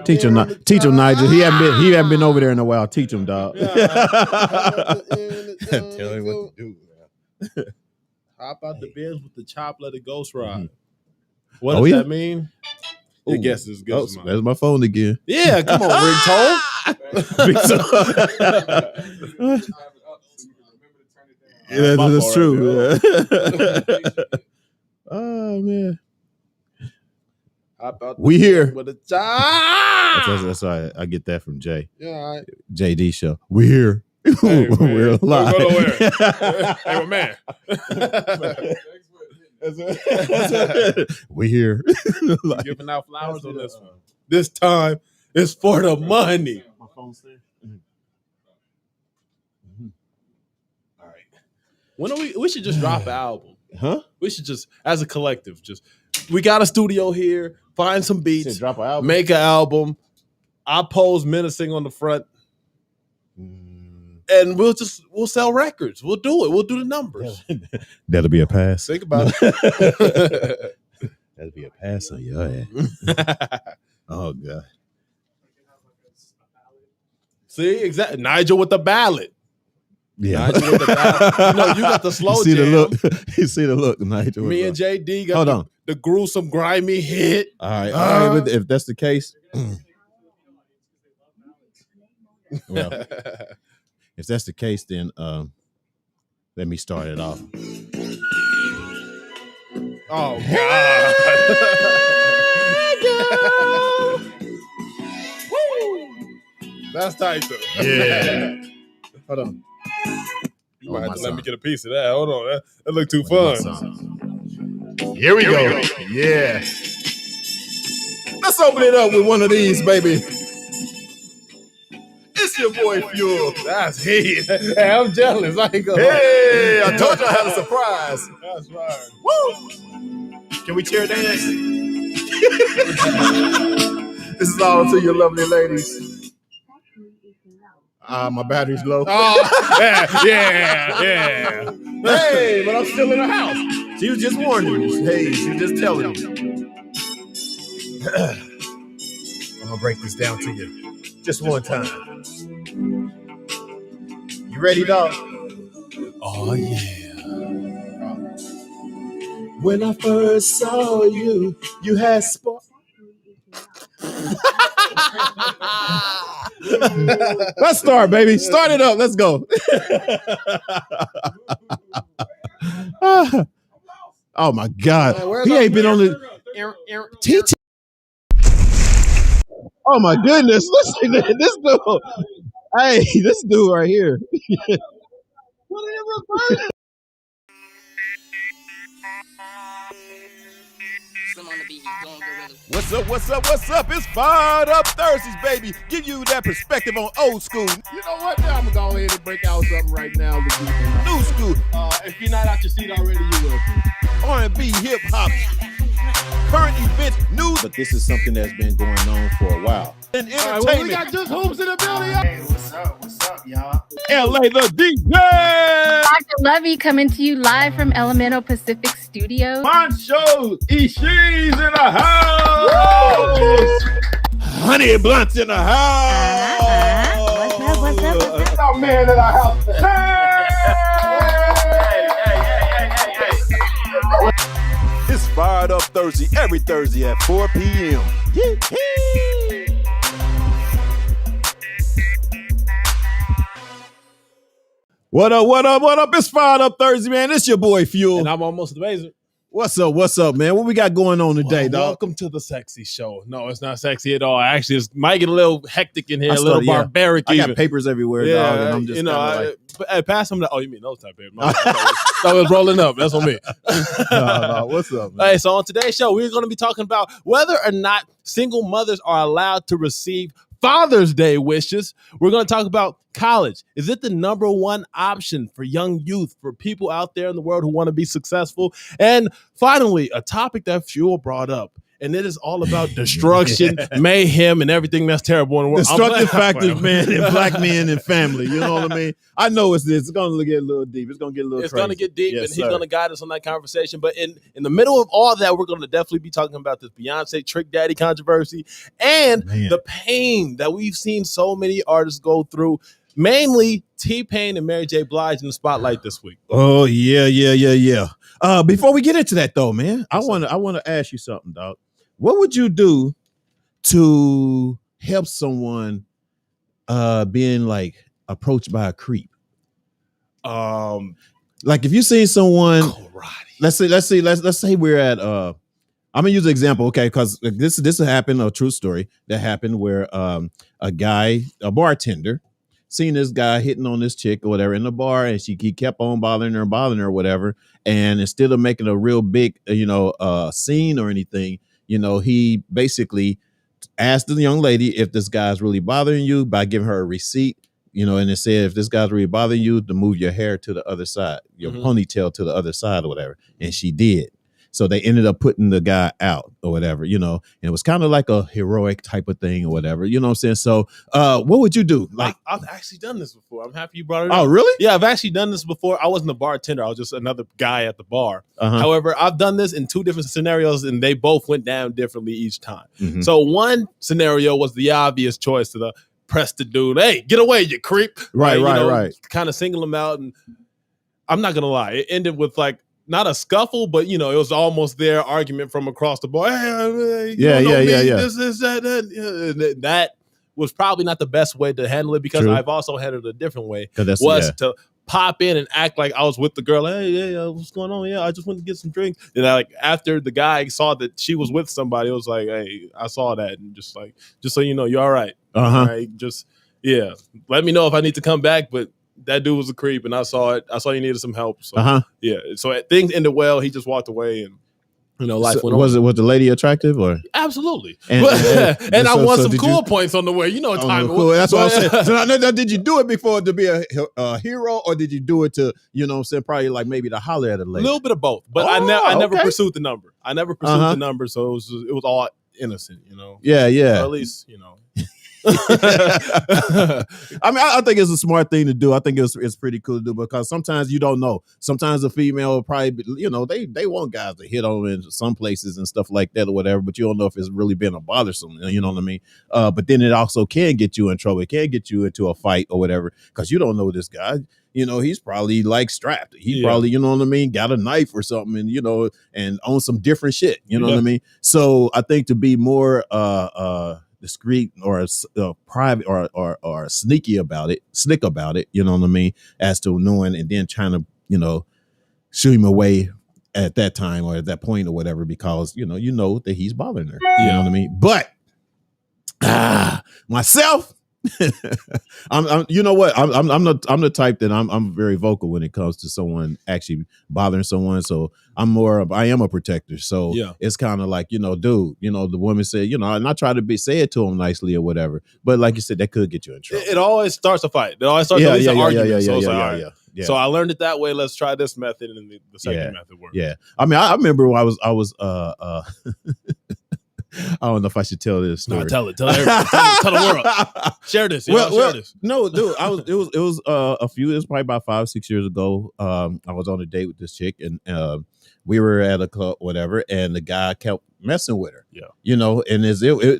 Teach him, Nigel. He haven't been over there in a while. Teach him, dog. Tell him what to do. Hop out the bed with the chop, let it ghost ride. What does that mean? I guess it's good. That's my phone again. Yeah, come on, ringtone. Yeah, that's true. Oh man. We here. With a chop. That's right. I get that from Jay. Yeah, all right. JD show. We here. Hey, we're alive. Hey, my man. We here. Giving out flowers on this one. This time it's for the money. My phone's there. All right. When are we should just drop an album. Huh? We should just, as a collective, we got a studio here, find some beats, drop an album. make an album. I pose menacing on the front. And we'll sell records. We'll do it. We'll do the numbers. That'll be a pass. Think about it. That'll be a pass on your ass. Oh God. See, exactly. Nigel with the ballad. Yeah. Nigel with the ballad. You got the slow you see jam. The look. You see the look, Nigel. Me and JD got the gruesome, grimy hit. All right. If that's the case, well, if that's the case, then let me start it off. Oh God. That's tight though. Yeah. Hold on. You might have to let me get a piece of that. Hold on. That looked too fun. Here we go. Yeah. Let's open it up with one of these, baby. It's your boy Fuel. That's heat. Hey, I'm jealous. I ain't gonna Hey, I told you I had a surprise. That's right. Woo! Can we chair dance? This is all to you lovely ladies. My battery's low. Oh, yeah. Hey, but I'm still in the house. She was just warning me. Hey, she was just telling me. I'm gonna break this down to you just one time. You ready, dog? Oh yeah. When I first saw you, you had spark. Let's start, baby. Start it up. Let's go. Oh my God. He ain't been on the TT. Oh my goodness. Listen to this dude. Hey, this dude right here. What's up? It's Fired Up Thursdays, baby. Give you that perspective on old school. You know what? Now I'm gonna go ahead and break out something right now. New school. If you're not out your seat already, you will. R&B, hip hop, current events, news. But this is something that's been going on for a while. And entertainment. Right, we got just hoops in the building. Hey, what's up, y'all? LA, the DJ. Dr. Lovey coming to you live from Elemental Pacific Studios. Poncho Ishii's in the house. Honey Blunt's in the house. What's up? Our man in the house. It's Fired Up Thursday, every Thursday at 4 p.m. What up? It's Fired Up Thursday, man. It's your boy Fuel. And I'm almost amazing. What's up, man? What we got going on today, dog? Welcome to the sexy show. No, it's not sexy at all. Actually, it might get a little hectic in here, a little barbaric. I got papers everywhere, dog, and I'm just pass them. You mean those type of papers? I was rolling up. That's on me. No, what's up, man? Hey, so on today's show, we're going to be talking about whether or not single mothers are allowed to receive Father's Day wishes. We're going to talk about college. Is it the number one option for young youth, for people out there in the world who want to be successful? And finally, a topic that Fuel brought up, and it is all about destruction, mayhem, and everything that's terrible in the world. Destructive factors, man, in black men and family. You know what I mean? I know it's this. It's going to get a little deep. It's going to get a little It's crazy. going to get deep, Yes, and he's sir. going to guide us on that conversation. But in the middle of all that, we're going to definitely be talking about this Beyonce Trick Daddy controversy and Man. the pain that we've seen so many artists go through, mainly T-Pain and Mary J. Blige in the spotlight this week. Oh, yeah. Before we get into that, though, man, I want to ask you something, dog. What would you do to help someone being like approached by a creep? Like if you see someone, Karate. let's say we're at I'm gonna use an example, okay? Because this happened, a true story that happened where a bartender, seen this guy hitting on this chick or whatever in the bar, and he kept on bothering her or whatever. And instead of making a real big scene or anything, he basically asked the young lady if this guy's really bothering you by giving her a receipt. And it said, if this guy's really bothering you, to move your hair to the other side, your ponytail to the other side or whatever. And she did. So they ended up putting the guy out or whatever, and it was kind of like a heroic type of thing or whatever. You know what I'm saying? So what would you do? Like, I've actually done this before. I'm happy you brought it up. Oh, really? Yeah, I've actually done this before. I wasn't a bartender. I was just another guy at the bar. Uh-huh. However, I've done this in two different scenarios, and they both went down differently each time. Mhm. So one scenario was the obvious choice to press the dude, hey, get away, you creep. Right. Kind of single him out. And I'm not going to lie. It ended with like, not a scuffle, but it was almost their argument from across the bar. Hey, Yeah. This, that. That was probably not the best way to handle it, because True. I've also handled it a different way. To pop in and act like I was with the girl. Hey, what's going on? Yeah, I just went to get some drinks. And after the guy saw that she was with somebody, it was like, hey, I saw that, and just so you know, you're all right. Uh-huh. All right, let me know if I need to come back, but that dude was a creep, and I saw it. I saw you needed some help. So so things ended well. He just walked away, and life went on. Was the lady attractive or? Absolutely. And I won some did cool you- points on the way. You know what time it Cool. was. That's what I'm saying. So now, did you do it before to be a hero, or did you do it to, probably like maybe to holler at a A lady? little bit of both, but I never pursued the number. I never pursued the number, so it was all innocent, Yeah. Or at least, I mean, I think it's a smart thing to do. I think it's pretty cool to do, because sometimes you don't know. Sometimes a female will probably be, they want guys to hit on in some places and stuff like that or whatever, but you don't know if it's really been a bothersome, you know what I mean? But then it also can get you in trouble. It can get you into a fight or whatever, because you don't know this guy. He's probably like strapped. He probably, you know what I mean, got a knife or something, and and on some different shit. You know what I mean? So I think to be more discreet or private or slick about it, you know what I mean, as to knowing and then trying to, shoo him away at that time or at that point or whatever, because you know that he's bothering her. You know what I mean? But myself, I'm you know what? I'm the type that I'm very vocal when it comes to someone actually bothering someone. So I am a protector. So it's kind of like, dude, the woman said, and I try to say it to him nicely or whatever. But like you said, that could get you in trouble. It always starts a fight. It always starts at least an argument. Yeah. So I learned it that way. Let's try this method, and the second method works. Yeah. I mean, I remember when I was I don't know if I should tell this story. No, tell it. Tell everybody. Tell the world. Share this. Share this. No, dude. It was it was probably about 5-6 years ago. I was on a date with this chick, and we were at a club, whatever, and the guy kept messing with her. Yeah. And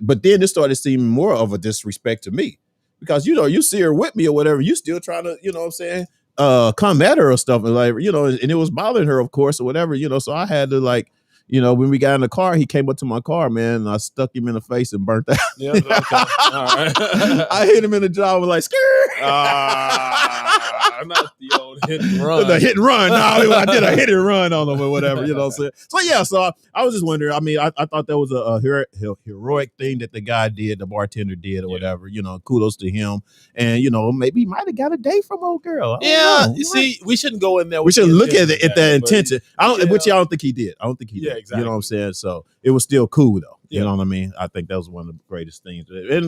but then it started seeming more of a disrespect to me, because you see her with me or whatever, you still trying to, what I'm saying, come at her or stuff, and like, and it was bothering her, of course, or whatever, so I had to like, when we got in the car, he came up to my car, man, and I stuck him in the face and burnt that. Yeah, okay. All right. I hit him in the jaw with like, not the old hit and run. The hit and run. No, I did a hit and run on him or whatever, what I'm saying? So I was just wondering, I mean, I thought that was a heroic thing that the guy did, the bartender did or whatever, kudos to him. And, maybe he might have got a date from old girl. You see, we shouldn't go in there. We shouldn't look at it at that intention. Which I don't think he did. I don't think he did. Yeah, exactly. You know what I'm saying? So it was still cool though. You know what I mean? I think that was one of the greatest things.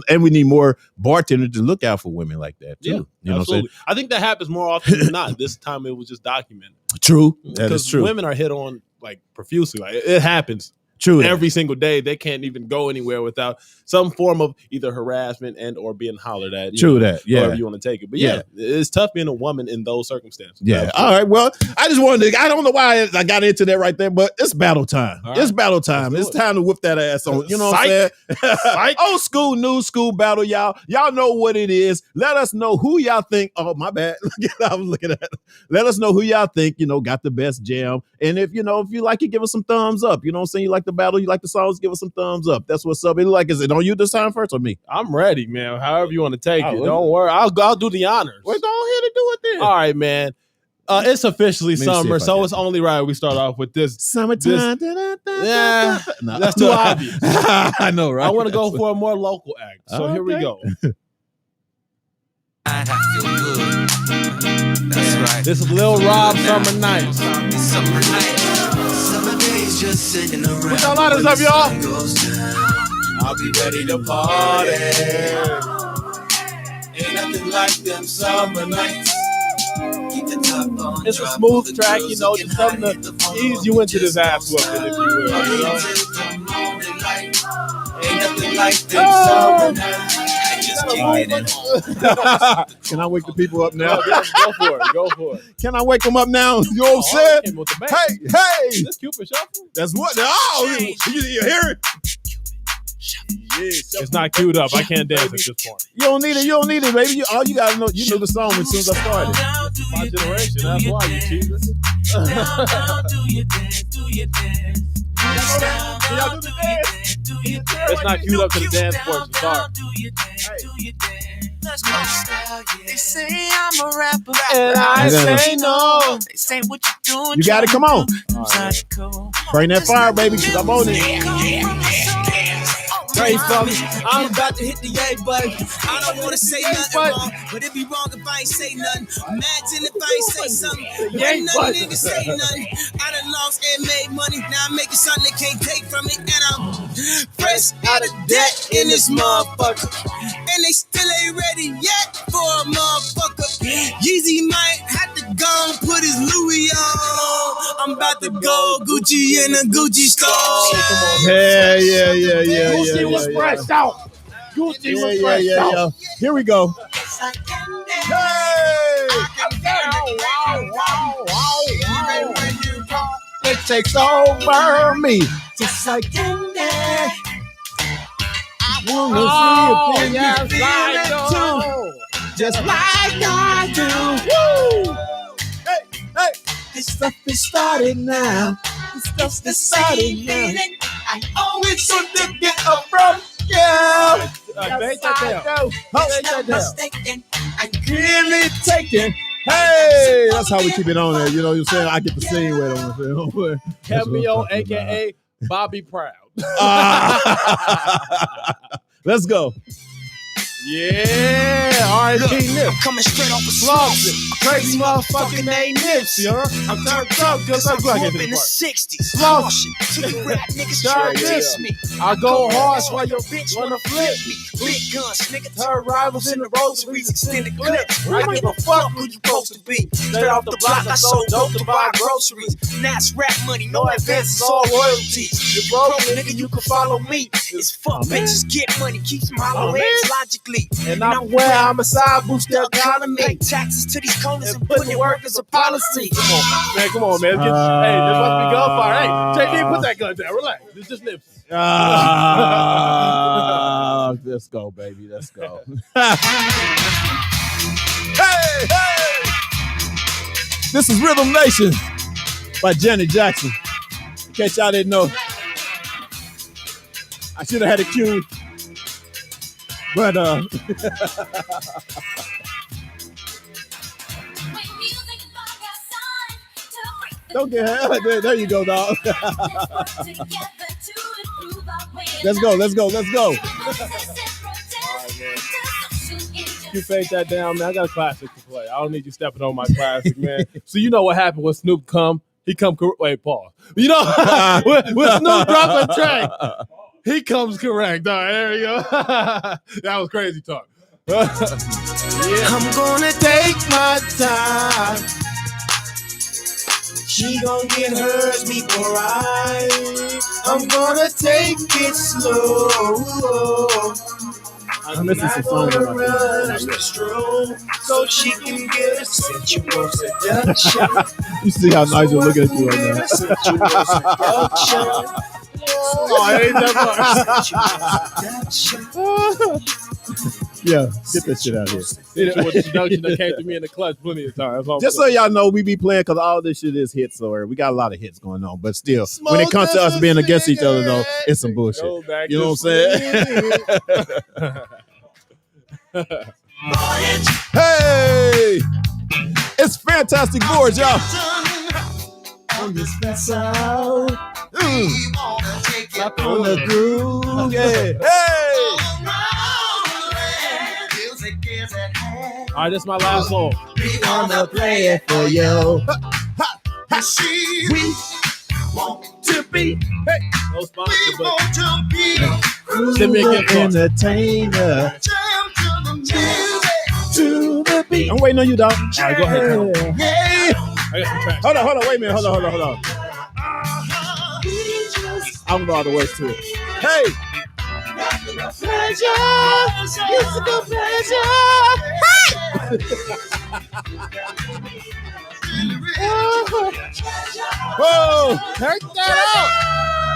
And we need more bartenders to look out for women like that too. You know what I'm saying? I think that happens more often than not. This time it was just documented. True. That is true. Women are hit on like profusely. Like it happens. True. That. Every single day, they can't even go anywhere without some form of either harassment and or being hollered at. True that. Yeah. However you want to take it. But yeah, it's tough being a woman in those circumstances. Yeah. All right. Well, I just wanted to, I don't know why I got into that right there, but it's battle time. All It's right. battle time. It's time to whip that ass on. You know what I'm saying? Old school, new school battle, y'all. Y'all know what it is. Let us know who y'all think. Oh, my bad. I was looking at it. Let us know who y'all think, got the best jam. And if you like it, give us some thumbs up. You know what I'm saying? You like the battle, you like the songs, give us some thumbs up. That's what's up. Is it on you this time first or me? I'm ready, man. However you want to take it. Don't worry. I'll do the honors. Well, go ahead and do it then. All right, man. It's officially Let me see summer, if I so can. it's only right we start off with this. Summertime. Yeah, No. that's too obvious. I know, right? I want to go for a more local act. So here we Okay. go. I feel good. That's right. This is Lil Rob Summer Nights. It's summer night. Summer days just sitting around. Put y'all lighters up, y'all. I'll be ready to party. Ain't nothing like them summer nights. Keep the top on. It's a smooth track, just something to ease you into this ass whooping, if you will. Ain't nothing like them summer nights. Just kicking it on. Can I wake the people up now? Go for it. Go for it. Can I wake them up now? You know what I'm saying? Came with the bang. Hey, This Cupid Shuffle? that's what. Oh, you hear it? It's not queued up. I can't dance at this point. You don't need it. You don't need it, baby. All you gotta know, you knew the song as soon as I started. My generation. That's why you cheaters. It's not queued up to the dance portion. Sorry. They say I'm a rapper, And I say no. They say what you doing. You got it. Come on. Psycho. Bring that fire, baby, because I'm on it. Pray for me. I'm about to hit the A button. I don't want to say nothing wrong, but it'd be wrong if I ain't say nothing. Imagine if I ain't say something. Ain't nothing niggas say nothing. I done lost and made money. Now I'm making something they can't take from me. And I'm fresh out of debt in this motherfucker. And they still ain't ready yet for a motherfucker. Yeezy might have to go and put his Louis on. I'm about to go Gucci in a Gucci store. Yeah. Gucci was fresh out. Gucci was fresh out. Here we go. Hey! It takes over me. Just like candy. I wanna see it. yes, Can you feel it too? Just like I do. Woo! Hey. This stuff is starting now. This stuff is starting now. I always should to get up from you. Take that down. I'm really taking. Hey, that's how we keep it on there. You know what I'm saying? I get to sing with them. Cameo, a.k.a. Bobby Proud. Let's go. Yeah, R.I.P. Nip. Coming straight off the Flossy. Crazy motherfucking name Nipsey, huh? I'm turned up because I'm Grew up going in to the 60s. Flossy. To the rap niggas Sorry, try to diss me. I go hard That's while your bitch wanna flip me. Big guns, nigga. her rivals in the rosaries, Extended clips. I give a fuck who you supposed to be. Straight off the block, I sold dope to buy groceries. Now it's rap money, no advances, all royalties. You broke, nigga, you can follow me. It's fuck bitches, get money, keep some hollow heads logically. And I'm where I'm a side boost the economy. Pay taxes to these corners and put in work as a policy. Come on, man. Hey, this must be gunfire. Hey, JD, put that gun down. Relax. This just Nipsey. Let's go, baby. Let's go. Hey! This is Rhythm Nation by Janet Jackson. In case y'all didn't know, I should have had a cue, but don't get her. There you go, dog. Let's go. You fade that down, man. I got a classic to play. I don't need you stepping on my classic, man. So you know what happened when Snoop come? He come wait, Paul. You know when Snoop drops a track, he comes correct. All right, there you go. That was crazy talk. I'm gonna take my time. She gon' get hers before I'm gonna take it slow. I'm missing some songs on my phone. Run stroll so she can get a sensual seduction. You see how Nigel looking at you right now. Sensual seduction. Oh, I ain't that Yeah, get that shit out of here. With the introduction that came to me in the clutch plenty of times. Just so y'all know, we be playing because all this shit is hits, so we got a lot of hits going on. But still, when it comes to us being against each other, though, it's some bullshit. You know what I'm saying? Hey, it's Fantastic Boards, y'all. On this vessel, Up on the groove, yeah. Hey. All right, this is my last song. We wanna play it for you. We want to be. No sponsor, but Send me a gift card. Entertainer to the beat. I'm waiting on you, dog. All right, go ahead. Yeah. I got some tracks. Hold on, wait a minute. Hold on. I don't know all the words to it. Hey! Pleasure, physical pleasure. Whoa! Take that out.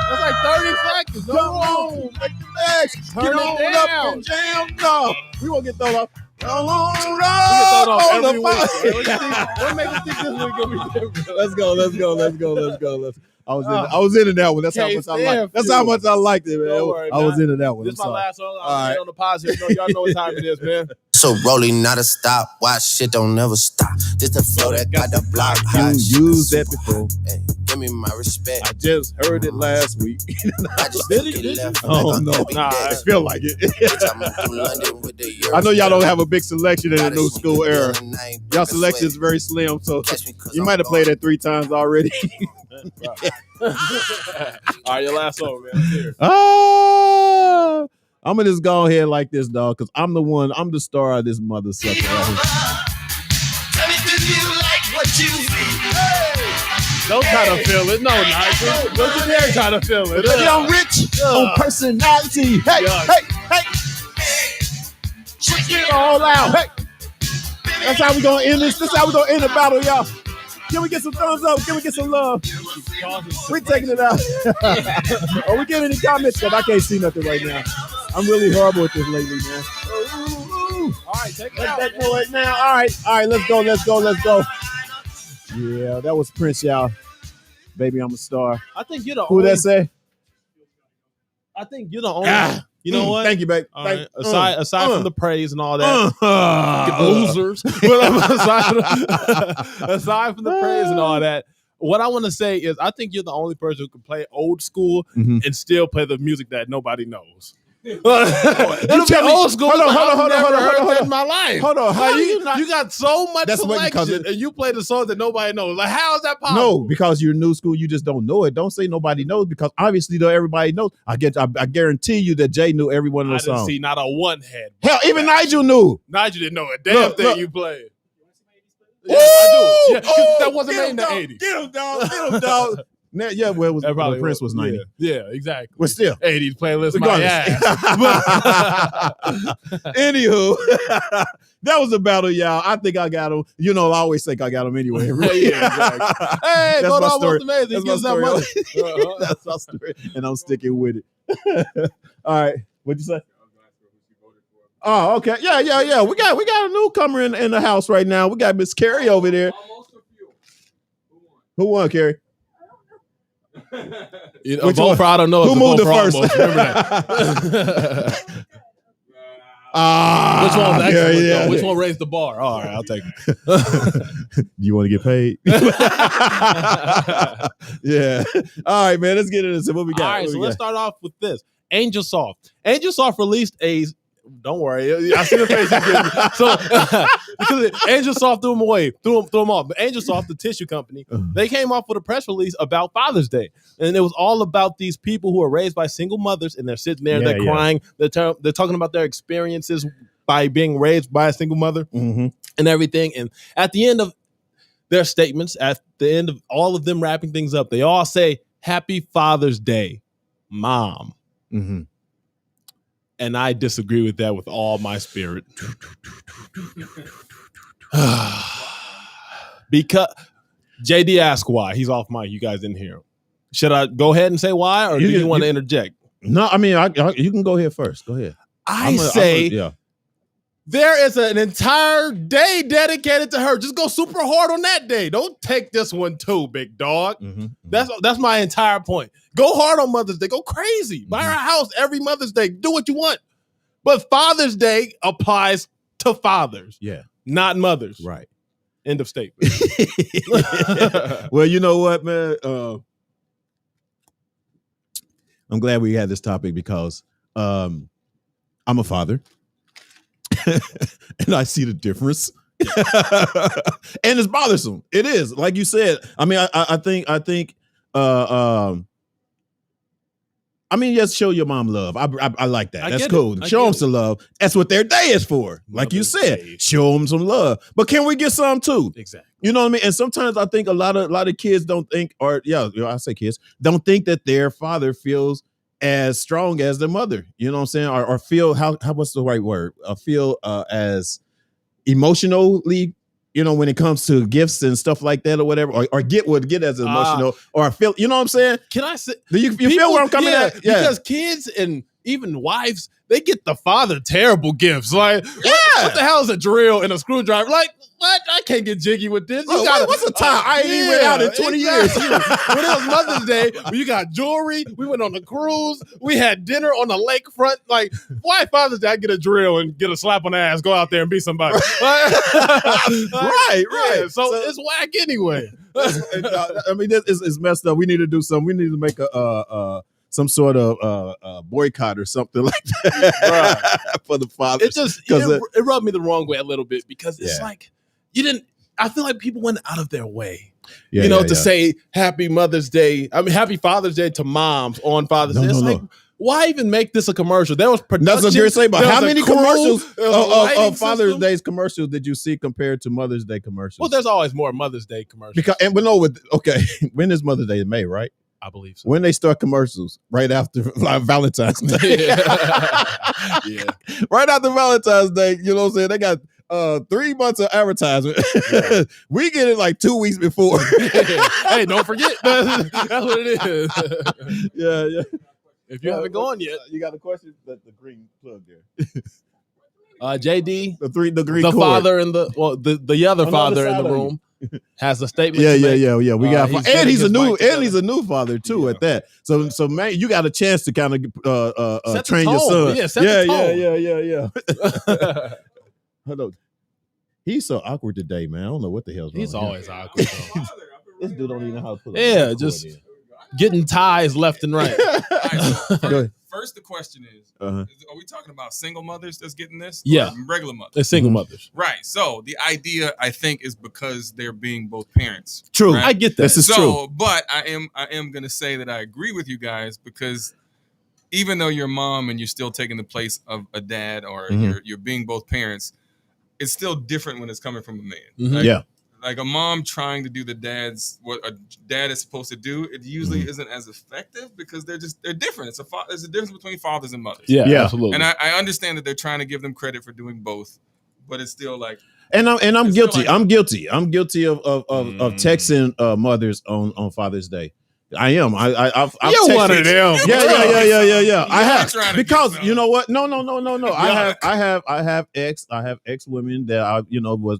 That's like 30 seconds. Come on! Make the next! Turn Get it on up down. and jam! No! We won't get thrown off. Come on We get thrown off on the every week. fire. What makes us think this week gonna be different? Let's go. I was into that one. That's how much I liked. That's how much I liked it, man. Don't worry, I was man. into that one. This is I'm my sorry. last song. All I'm right. on the positive. Y'all know what time it is, man. So rolling, not a stop. Watch shit don't never stop. This the flow that got the block hot. You used that before. Hey, give me my respect. I just heard it last week. I just Did fucking it? left Oh, like no. every Nah, day. I feel like it. Bitch, I moved through London with the I know y'all don't have a big selection in the Gotta new sneak school a era. deal and I ain't Y'all breaking selection is sweat. very slim, so Catch me 'cause you I'm might have played it 3 times already. All right, your last song, man. Let's hear it. I'm gonna just go ahead like this, dog, because I'm the star of this mother sucker. Right here. Tell me, do you like what you see? Don't try to feel it. No, Nigel. Don't you dare try to feel it. Baby, I'm rich on personality. Hey, Yeah. hey. Check it all out. Hey. That's how we gonna end this. This is how we gonna end the battle, y'all. Can we get some thumbs up? Can we get some love? We taking it out. Are we getting any comments? Because I can't see nothing right now. I'm really horrible with this lately, man. All right, take it Let out. that know it now. All right, let's go. Yeah, that was Prince, y'all. Baby, I'm a star. I think you're the Who only. that say? I think you're the only. Ah. You know what? Thank you, babe. All right. Aside from the praise and all that, losers. losers. aside from the praise and all that, what I want to say is, I think you're the only person who can play old school Mhm. and still play the music that nobody knows. You It'll be tell me- old school. hold on, but hold on, I've hold on, never hold on, heard hold on, that hold in my life. Hold on, how you not? You got so much That's what- because selection, and you play the songs that nobody knows. Like, how is that possible? No, because you're new school, you just don't know it. Don't say nobody knows, because obviously though everybody knows. I guarantee you that Jay knew every one of I those didn't songs. see not a one head. Hell, even Nigel knew. Nigel didn't know a damn Look, thing look. you played. Yeah, I do. Yeah, 'cause that wasn't made in the dog. 80s. Get him, dog. Get him, dog. Now, yeah, well, it was, That probably when Prince was 90. Yeah, exactly. But still. 80s playlist my Regardless. ass. Anywho, that was a battle, y'all. I think I got him. You know, I always think I got him anyway. Yeah, exactly. Hey, That's go my to story. Almost Amazing. He That's gives my that money. story. That's my story, and I'm sticking with it. All right, what'd you say? Oh, okay. Yeah. We got a newcomer in the house right now. We got Miss Carrie over there. Who won, Carrie? You know, Which vote one? for I don't know. Who is a moved vote the for first? almost. Remember that. Which one was excellent? yeah. Though? Which one raised the bar? All right, I'll take it. Do you want to get paid? Yeah. All right, man. Let's get into this. What we got? All right, What so we let's got? start off with this. Angel Soft. Angel Soft released a. Don't worry, I see the face. So because Angel Soft threw them away, threw them off. But Angel Soft, the tissue company, they came off with a press release about Father's Day, and it was all about these people who are raised by single mothers, and they're sitting there, they're crying, they're talking about their experiences by being raised by a single mother Mhm. and everything. And at the end of their statements at the end of all of them wrapping things up, they all say, Happy Father's Day, Mom. Mm-hmm. And I disagree with that with all my spirit. Because JD asked why. He's off mic. You guys didn't hear him. Should I go ahead and say why, or do you want to interject? No, I mean, you can go ahead first. Go ahead. I say there is an entire day dedicated to her. Just go super hard on that day. Don't take this one too, big dog. Mm-hmm. That's my entire point. Go hard on Mother's Day. Go crazy. Buy her a house every Mother's Day. Do what you want. But Father's Day applies to fathers. Yeah. Not mothers. Right. End of statement. Well, you know what, man? I'm glad we had this topic because I'm a father. And I see the difference. And it's bothersome. It is. Like you said. I mean, I think yes, show your mom love. I like that. That's cool. Show them some love. That's what their day is for. Like you said, show them some love. But can we get some too? Exactly. You know what I mean? And sometimes I think a lot of kids don't think, I say kids, don't think that their father feels as strong as their mother. You know what I'm saying? Or feel how what's the right word? Feel as emotionally, when it comes to gifts and stuff like that or whatever, or get as emotional, or feel, you know what I'm saying? Can I say? Do you feel where I'm coming at? Yeah. Because kids and even wives, they get the father terrible gifts. Like, what the hell is a drill and a screwdriver? Like, what? I can't get jiggy with this. What's a tie? I ain't even went out in 20 years. When it was Mother's Day, you got jewelry. We went on a cruise. We had dinner on the lakefront. Like, why Father's Day I get a drill and get a slap on the ass, go out there and be somebody? Right. Yeah, so it's whack anyway. I mean, it's messed up. We need to do something. We need to make some sort of boycott or something like that for the fathers. It rubbed me the wrong way a little bit because it's like I feel like people went out of their way, to say Happy Mother's Day. I mean, Happy Father's Day to moms on Father's Day. It's like, why even make this a commercial? There was production. That's what you're saying. But how many commercials of Father's system. Day's commercials did you see compared to Mother's Day commercials? Well, there's always more Mother's Day commercials. When is Mother's Day? In May, right? I believe so. When they start commercials, right after Valentine's Day. Yeah. Right after Valentine's Day, you know what I'm saying? They got 3 months of advertisement. Yeah. We get it like 2 weeks before. Hey, don't forget. That's what it is. Yeah. If you haven't gone yet. You got a question? The green plug there. JD, the green the cord. Father in the other father in the room has a statement. Yeah. We got, and he's a new father too. At that, so man, you got a chance to kind of train your son. Yeah. Hold on. He's so awkward today, man. I don't know what the hell's wrong. He's always awkward. This dude don't even know how to put. Just getting ties left and right. First, the question is, are we talking about single mothers that's getting this? Yeah. Or regular mothers? They're single mothers. Right. So the idea, I think, is because they're being both parents. True. Right? I get that. This is true. But I am going to say that I agree with you guys because even though you're a mom and you're still taking the place of a dad or you're being both parents, it's still different when it's coming from a man. Mm-hmm. Right? Yeah. Like a mom trying to do what a dad is supposed to do, it usually isn't as effective because they're different. There's a difference between fathers and mothers. Yeah, absolutely. And I understand that they're trying to give them credit for doing both, but it's still like. And I'm guilty. I'm guilty of texting mothers on Father's Day. I am. I've You're one of them. Yeah. I have trying to because get you know what? No. I have ex women that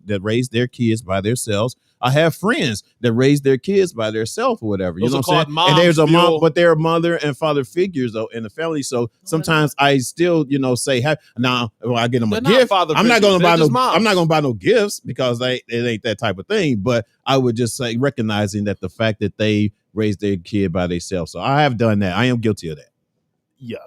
that raised their kids by themselves. I have friends that raised their kids by themselves or whatever. You know what I'm saying? And there's a mom, but they're mother and father figures though in the family. So sometimes I still say, hey, now when I get them a gift, I'm not going to buy no gifts because it ain't that type of thing. But I would just say recognizing that the fact that they raised their kid by themselves. So I have done that. I am guilty of that. Yuck.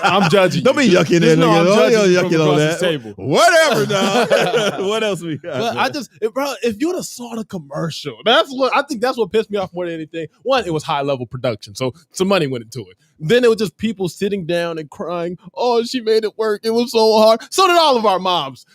I'm judging. Don't be yucking in. I'm judging on that table. Whatever, dog. What else we got? But if you'd have saw the commercial, I think that's what pissed me off more than anything. One, it was high level production, so some money went into it. Then it was just people sitting down and crying. Oh, she made it work. It was so hard. So did all of our moms.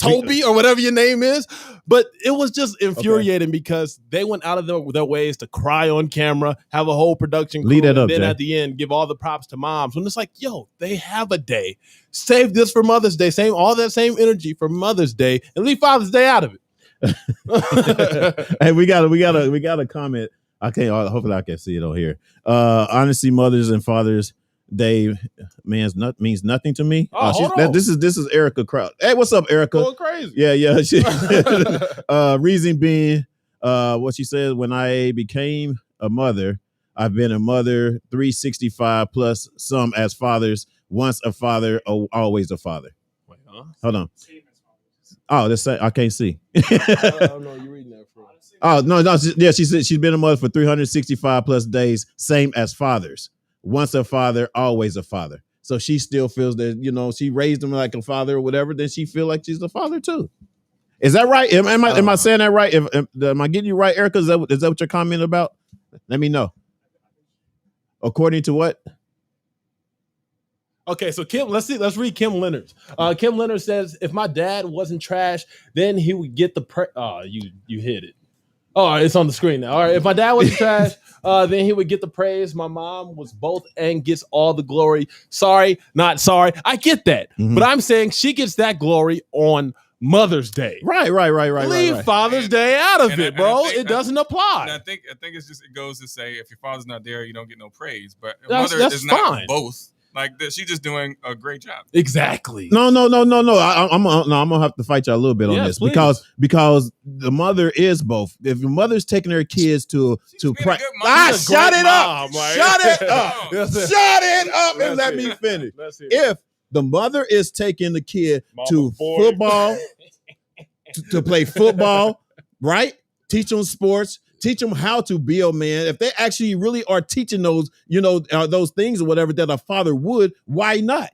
Toby or whatever your name is. But it was just infuriating because they went out of their ways to cry on camera, have a whole production crew, and then at the end give all the props to moms. When it's like, yo, they have a day. Save this for Mother's Day. Same all that same energy for Mother's Day and leave Father's Day out of it. Hey, we got a comment. Hopefully I can see it on here. Honestly, Mothers and Fathers Day means nothing to me. This is Erica Kraut. Hey, what's up, Erica? Going crazy. Yeah. Reason being, what she said, when I became a mother, I've been a mother 365 plus some as fathers. Once a father, always a father. Wait, huh? Hold on. Oh, I can't see. Oh no, you're reading that from. Oh no. She said she's been a mother for 365 plus days, same as fathers. Once a father, always a father. So she still feels that, she raised him like a father or whatever, then she feel like she's a father too. Is that right? Am I saying that right? Am I getting you right, Erica? Is that what you're commenting about? Let me know. According to what? Okay, so Kim, let's read Kim Leonard's. Kim Leonard says, if my dad wasn't trash, then he would get the you hit it. Oh, it's on the screen now. All right, if my dad wasn't trash, then he would get the praise. My mom was both and gets all the glory. Sorry, not sorry. I get that. Mm-hmm. But I'm saying she gets that glory on Mother's Day. Right. Leave Father's Day out of it, bro. It doesn't apply. And I think it goes to say, if your father's not there, you don't get no praise. But that's mother is fine. Not both. Like she's just doing a great job. Exactly. No. I'm gonna have to fight you a little bit on this, please. because the mother is both. If your mother's taking her kids to practice, shut it up, shut it up, and let me finish. If the mother is taking the kid to football, to play football, right? Teach them sports. Teach them how to be a man. If they actually really are teaching those, those things or whatever that a father would, why not?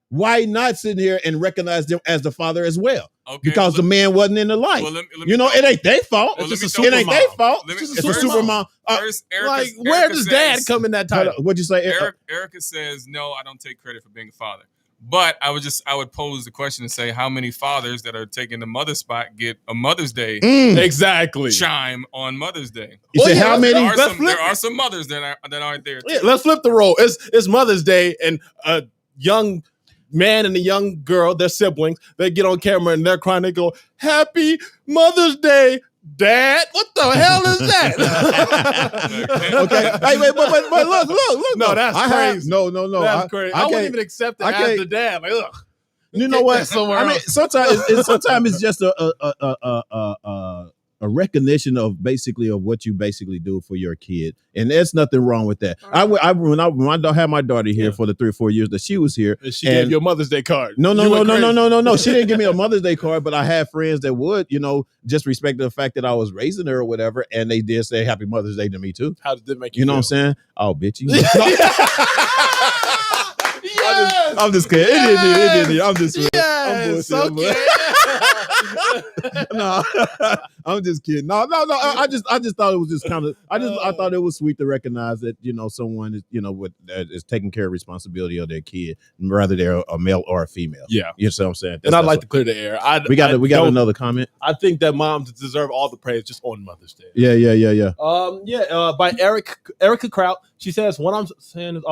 Why not sit here and recognize them as the father as well? Okay, because the man wasn't in the life. Well, it ain't their fault. It ain't their fault. It's a super mom. Where does dad come in that title? What'd you say? Erica says, no, I don't take credit for being a father. But I would pose the question and say, how many fathers that are taking the mother spot get a Mother's Day exactly chime on Mother's Day? You say how many? There are some mothers that aren't there. Yeah, let's flip the role. It's Mother's Day, and a young man and a young girl, their siblings, they get on camera and they're crying. They go, "Happy Mother's Day, Dad." What the hell is that? Okay. Hey, wait, but look. No, that's crazy. No. That's crazy. I wouldn't even accept it as the dad. Like, ugh. You know what? Sometimes it's just a recognition of what you basically do for your kid, and there's nothing wrong with that. When I had my daughter here for the 3 or 4 years that she was here, and she gave you a Mother's Day card. No. She didn't give me a Mother's Day card, but I had friends that would, just respect the fact that I was raising her or whatever, and they did say Happy Mother's Day to me too. How did it make you? You know what I'm saying? Oh, bitch, you. I'm just kidding. It didn't. I'm just. Yes, I'm bullshit. Okay. No, I'm just kidding. No. I just thought it was just kind of. I thought it was sweet to recognize that someone is is taking care of responsibility of their kid, whether they're a male or a female. Yeah, you know what I'm saying. And I'd like to clear the air. We got another comment. I think that moms deserve all the praise just on Mother's Day. Yeah. By Erica Kraut. She says, what I'm saying is,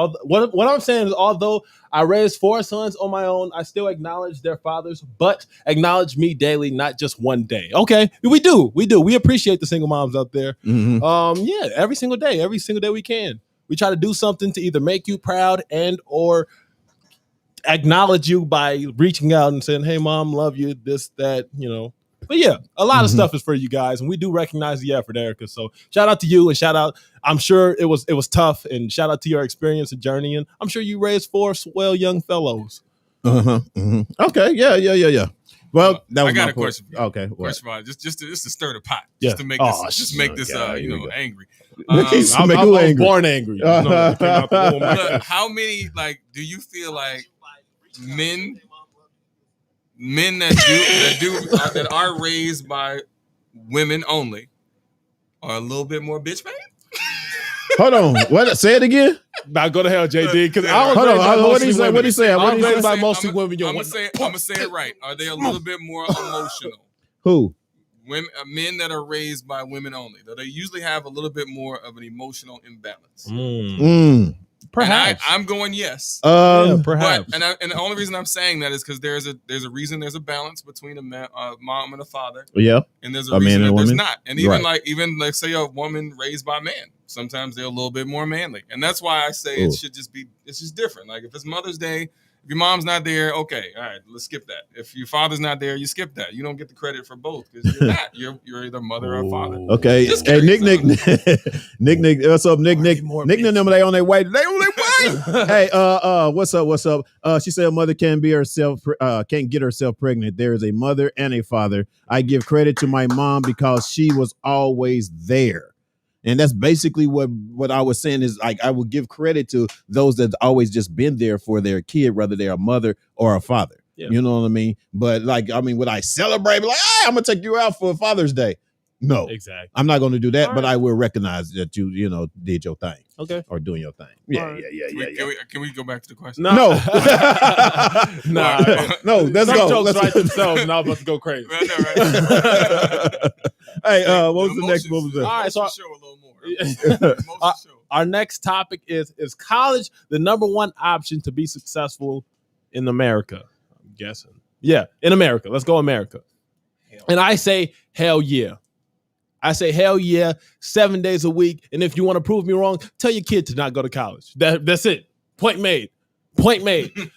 although I raised 4 sons on my own, I still acknowledge their fathers, but acknowledge me daily, not just one day. Okay, we do. We appreciate the single moms out there. Mm-hmm. Every single day we can. We try to do something to either make you proud and or acknowledge you by reaching out and saying, "Hey, mom, love you." This, that, But yeah, a lot of stuff is for you guys, and we do recognize the effort, Erica. So shout out to you, and shout out. I'm sure it was tough, and shout out to your experience and journey. And I'm sure you raised 4 swell young fellows. Okay, yeah. Well, that was I got a question. Okay, question about just to stir the pot, yeah. just to make this angry. I'm angry. Born angry. Look, how many do you feel like men that are raised by women only are a little bit more bitch made? Hold on. What? Say it again. Now go to hell, JD. Because I was Hold raised by on. What did he mostly say? women. What did he say? I What was did he raised say? by mostly women. I'm gonna say it right. Are they a little bit more emotional? Who? Women, men that are raised by women only, though they usually have a little bit more of an emotional imbalance. Perhaps. I'm going yes. Perhaps. But, and the only reason I'm saying that is because there's a reason there's a balance between a mom and a father. Yeah. And there's a reason man and that there's woman. not. And even like say a woman raised by a man, sometimes they're a little bit more manly. And that's why I say it's just different. Like if it's Mother's Day, if your mom's not there, okay, all right, let's skip that. If your father's not there, you skip that. You don't get the credit for both because you're not. You're either mother or father. Okay. Hey, Nick, what's up, Nick? Nick and them, they on their way. They on their way. Hey, what's up? She said a mother can't get herself pregnant. There is a mother and a father. I give credit to my mom because she was always there. And that's basically what I was saying is like I would give credit to those that always just been there for their kid, whether they're a mother or a father. Yeah. You know what I mean? But would I celebrate? Like, hey, I'm gonna take you out for Father's Day. No, exactly. I'm not going to do that, but I will recognize that you did your thing. Okay. Or doing your thing. Yeah. Can we go back to the question? No. No, let's Some go. jokes write themselves and I'm about to go crazy. Right. Hey, what was the next one? All right, so show a little more. Our next topic is college the number one option to be successful in America? I'm guessing. Yeah, in America. Let's go America. And I say, hell yeah. I say, hell yeah, 7 days a week. And if you want to prove me wrong, tell your kid to not go to college. That's it. Point made.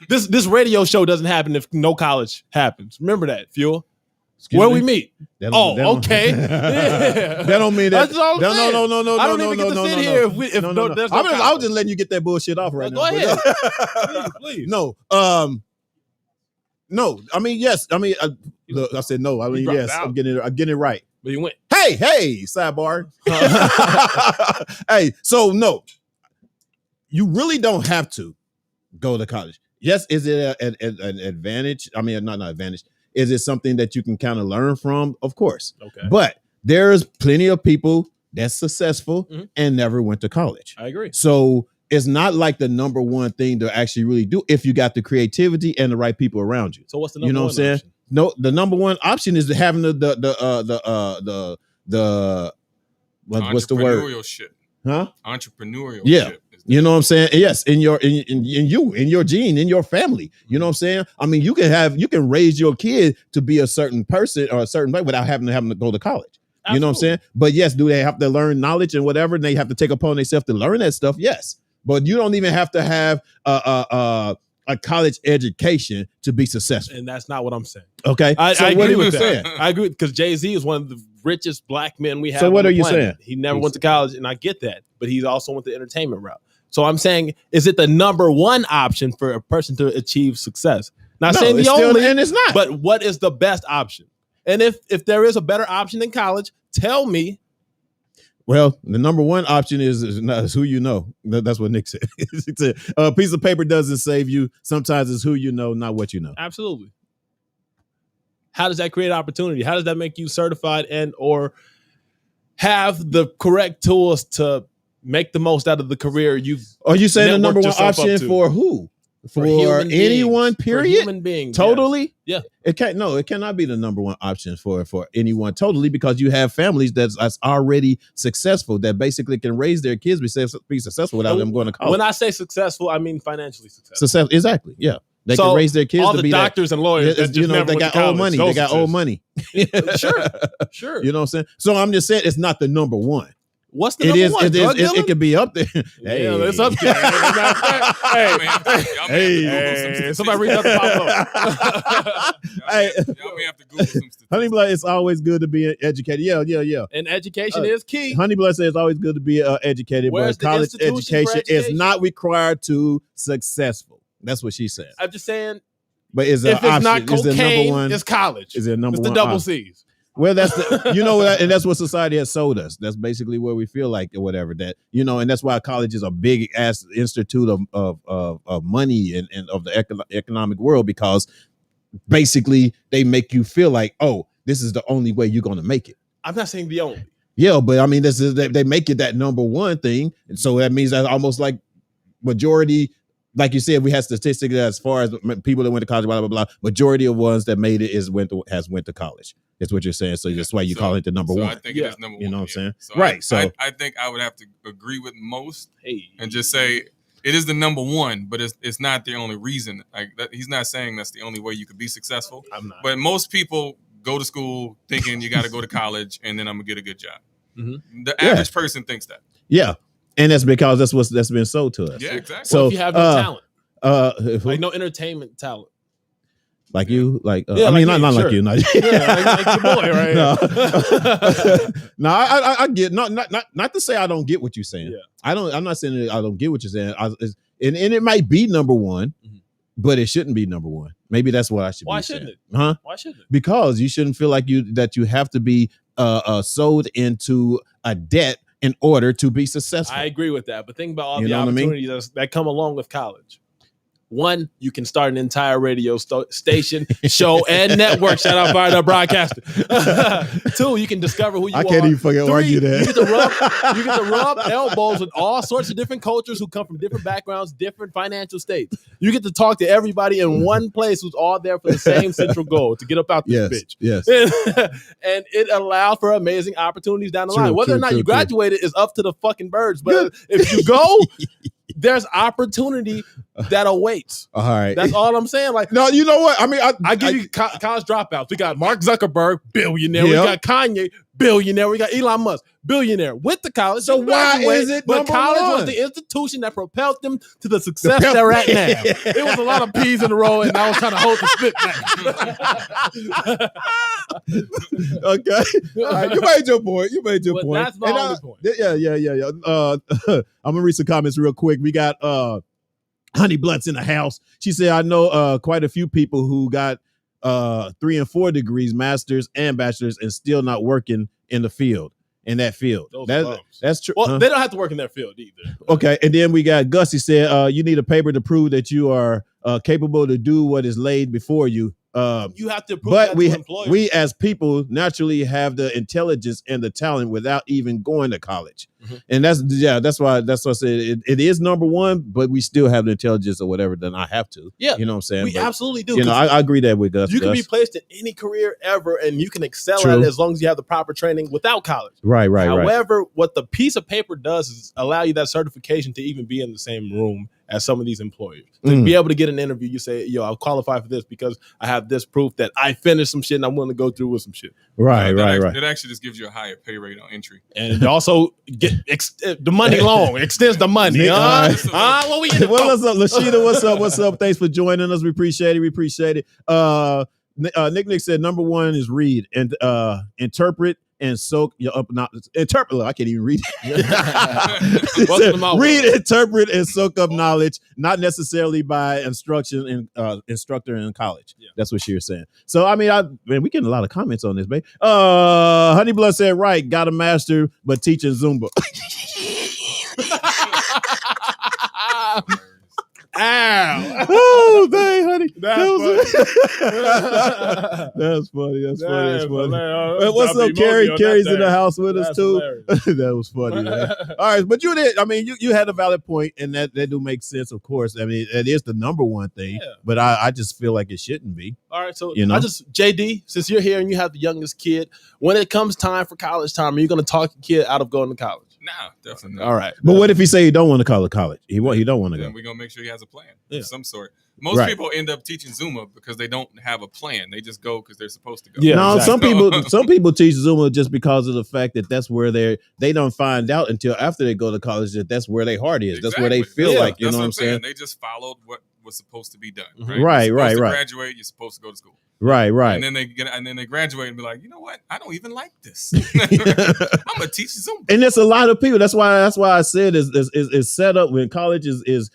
This radio show doesn't happen if no college happens. Remember that, Fuel. Where we meet. Okay. Yeah. That don't mean that. That's all I'm saying. No. I don't even get to sit here if no I was just letting you get that bullshit off right now. Go ahead. Please. No. No. I mean, yes. I mean, look, I said no. I mean, yes. I'm getting it right. But you went. Hey, sidebar. Hey, so no, you really don't have to go to college. Yes, is it an advantage? I mean, not advantage. Is it something that you can kind of learn from? Of course. Okay. But there's plenty of people that's successful and never went to college. I agree. So it's not like the number one thing to actually really do if you got the creativity and the right people around you. So what's the number one saying? option? No, the number one option is having the what's the word? Entrepreneurship. Huh? Entrepreneurship. Yeah. You know what I'm saying? Yes, in your gene, in your family. You know what I'm saying? I mean, you can raise your kid to be a certain person or a certain way without having to go to college. Absolutely. You know what I'm saying? But yes, do they have to learn knowledge and whatever? And they have to take upon themselves to learn that stuff? Yes. But you don't even have to have a college education to be successful. And that's not what I'm saying. Okay. I agree with that. Saying? I agree because Jay-Z is one of the richest black men we have. So what are you planet. saying? He never went to college, and I get that. But he also went the entertainment route. So I'm saying, is it the number one option for a person to achieve success? Not saying the only, and it's not. But what is the best option? And if there is a better option than college, tell me. Well, the number one option is who you know. That's what Nick said. He said, a piece of paper doesn't save you. Sometimes it's who you know, not what you know. Absolutely. How does that create opportunity? How does that make you certified and or have the correct tools to make the most out of the career you've? Are you saying the number one option to? For who? For anyone, period? For human beings. Totally? Yes. Yeah. It cannot be the number one option for anyone totally, because you have families that's already successful that basically can raise their kids be successful without them going to college. When I say successful, I mean financially successful. Exactly. Yeah. They can raise their kids all to the be doctors and lawyers that just never they got old money. They got old money. Sure. You know what I'm saying? So I'm just saying it's not the number one. What's the number one? It could be up there. Hey, yeah, it's up there. Hey, somebody read out the Pablo. Y'all may have to Google some statistics. Honey Blood, it's always good to be educated. Yeah. And education is key. Honey Blood says it's always good to be educated, Where's but college education is not required to successful. That's what she said. I'm just saying. But is if it's not is the cocaine, number one? It's college. Is it number it's one? The double C's. Well, that's and that's what society has sold us. That's basically where we feel like or whatever that, and that's why college is a big ass institute of money and of the economic world, because basically they make you feel like, oh, this is the only way you're going to make it. I'm not saying the only. Yeah, but I mean, this is they make it that number one thing, and so that means that almost like majority, like you said, we have statistics as far as people that went to college, blah blah blah. Majority of ones that made it went to college. That's what you're saying. So that's why you call it the number one. I think it is number one. You know what I'm saying? So right. I think I would have to agree with most and just say it is the number one, but it's not the only reason. Like he's not saying that's the only way you could be successful. I'm not. But most people go to school thinking you got to go to college and then I'm gonna get a good job. Mm-hmm. The average person thinks that. Yeah, and that's because that's been sold to us. Yeah, exactly. So if you have no talent, like no entertainment talent. Like you, like yeah, I mean, like not sure. like you, not like your boy, right? No, I get not to say I don't get what you're saying. Yeah. I'm not saying that I don't get what you're saying. And it might be number one, but it shouldn't be number one. Maybe that's what I should. Why be shouldn't saying. it? Huh? Why shouldn't it? Because you shouldn't feel like you have to be sold into a debt in order to be successful. I agree with that, but think about all the opportunities that come along with college. One, you can start an entire radio station, show, and network. Shout out Fired Up Broadcasting. Two, you can discover who you are. I can't even fucking argue that. You get to rub elbows with all sorts of different cultures who come from different backgrounds, different financial states. You get to talk to everybody in one place who's all there for the same central goal, to get up out this bitch. Yes. And it allows for amazing opportunities down the line. Whether or not you graduated is up to the fucking birds. But if you go, there's opportunity that awaits. All right. That's all I'm saying. Like, no, you know what? I mean, I give you college dropouts. We got Mark Zuckerberg, billionaire. Yep. We got Kanye, billionaire. We got Elon Musk, billionaire. Went to college. So why is it But college was the institution that propelled them to the success they're at now. It was a lot of peas in a row, and I was trying to hold the spit back. Okay. All right. You made your point. point. That's my only point. Yeah. I'm gonna read some comments real quick. We got Honey Blunts in the house. She said, I know quite a few people who got 3 and 4 degrees, masters and bachelors, and still not working in that field. That's true. Well, they don't have to work in that field either. Okay. And then we got Gus. He said, you need a paper to prove that you are capable to do what is laid before you. You have to prove but that to employers. We as people naturally have the intelligence and the talent without even going to college. Mm-hmm. And that's why I said it is number one, but we still have the intelligence or whatever that I have to. Yeah. You know what I'm saying? We absolutely do. You know, I agree that with Gus. You can be placed in any career ever and you can excel True. at it as long as you have the proper training without college. Right. However, what the piece of paper does is allow you that certification to even be in the same room as some of these employers. To be able to get an interview, you say, yo, I'll qualify for this because I have this proof that I finished some shit and I'm willing to go through with some shit. Right. It actually just gives you a higher pay rate on entry. And it also the money long. It extends the money. What we in what's up, Lashida? What's up? Thanks for joining us. We appreciate it. Nick said number one is read and interpret and soak your up. Interpret. I can't even read. Read, interpret, and soak up knowledge, not necessarily by instructor in college. Yeah. That's what she was saying. So I mean, we getting a lot of comments on this, babe. Honey Blood said, right, got a master, but teaching Zumba. Ow! Oh, dang, honey. That's funny. What's up, Carrie? Carrie's in the house with us too. That was funny, man. All right, but you did. I mean, you had a valid point, and that do make sense, of course. I mean, it is the number one thing, but I just feel like it shouldn't be. All right, so JD, since you're here and you have the youngest kid, when it comes time for college time, are you going to talk your kid out of going to college? No, definitely not. All right. But what if he say he don't want to call it college? He don't want to go. We're going to make sure he has a plan of some sort. Most people end up teaching Zumba because they don't have a plan. They just go because they're supposed to go. Yeah, no, exactly. some people teach Zumba just because of the fact that that's where they don't find out until after they go to college that that's where their heart is. Exactly. That's where they feel like, you know what I'm saying? They just followed what was supposed to be done. Mm-hmm. Right. To graduate, you're supposed to go to school. Right. And then they graduate and be like, you know what? I don't even like this. I'm gonna teach Zumba. And there's a lot of people. That's why I said is set up when college is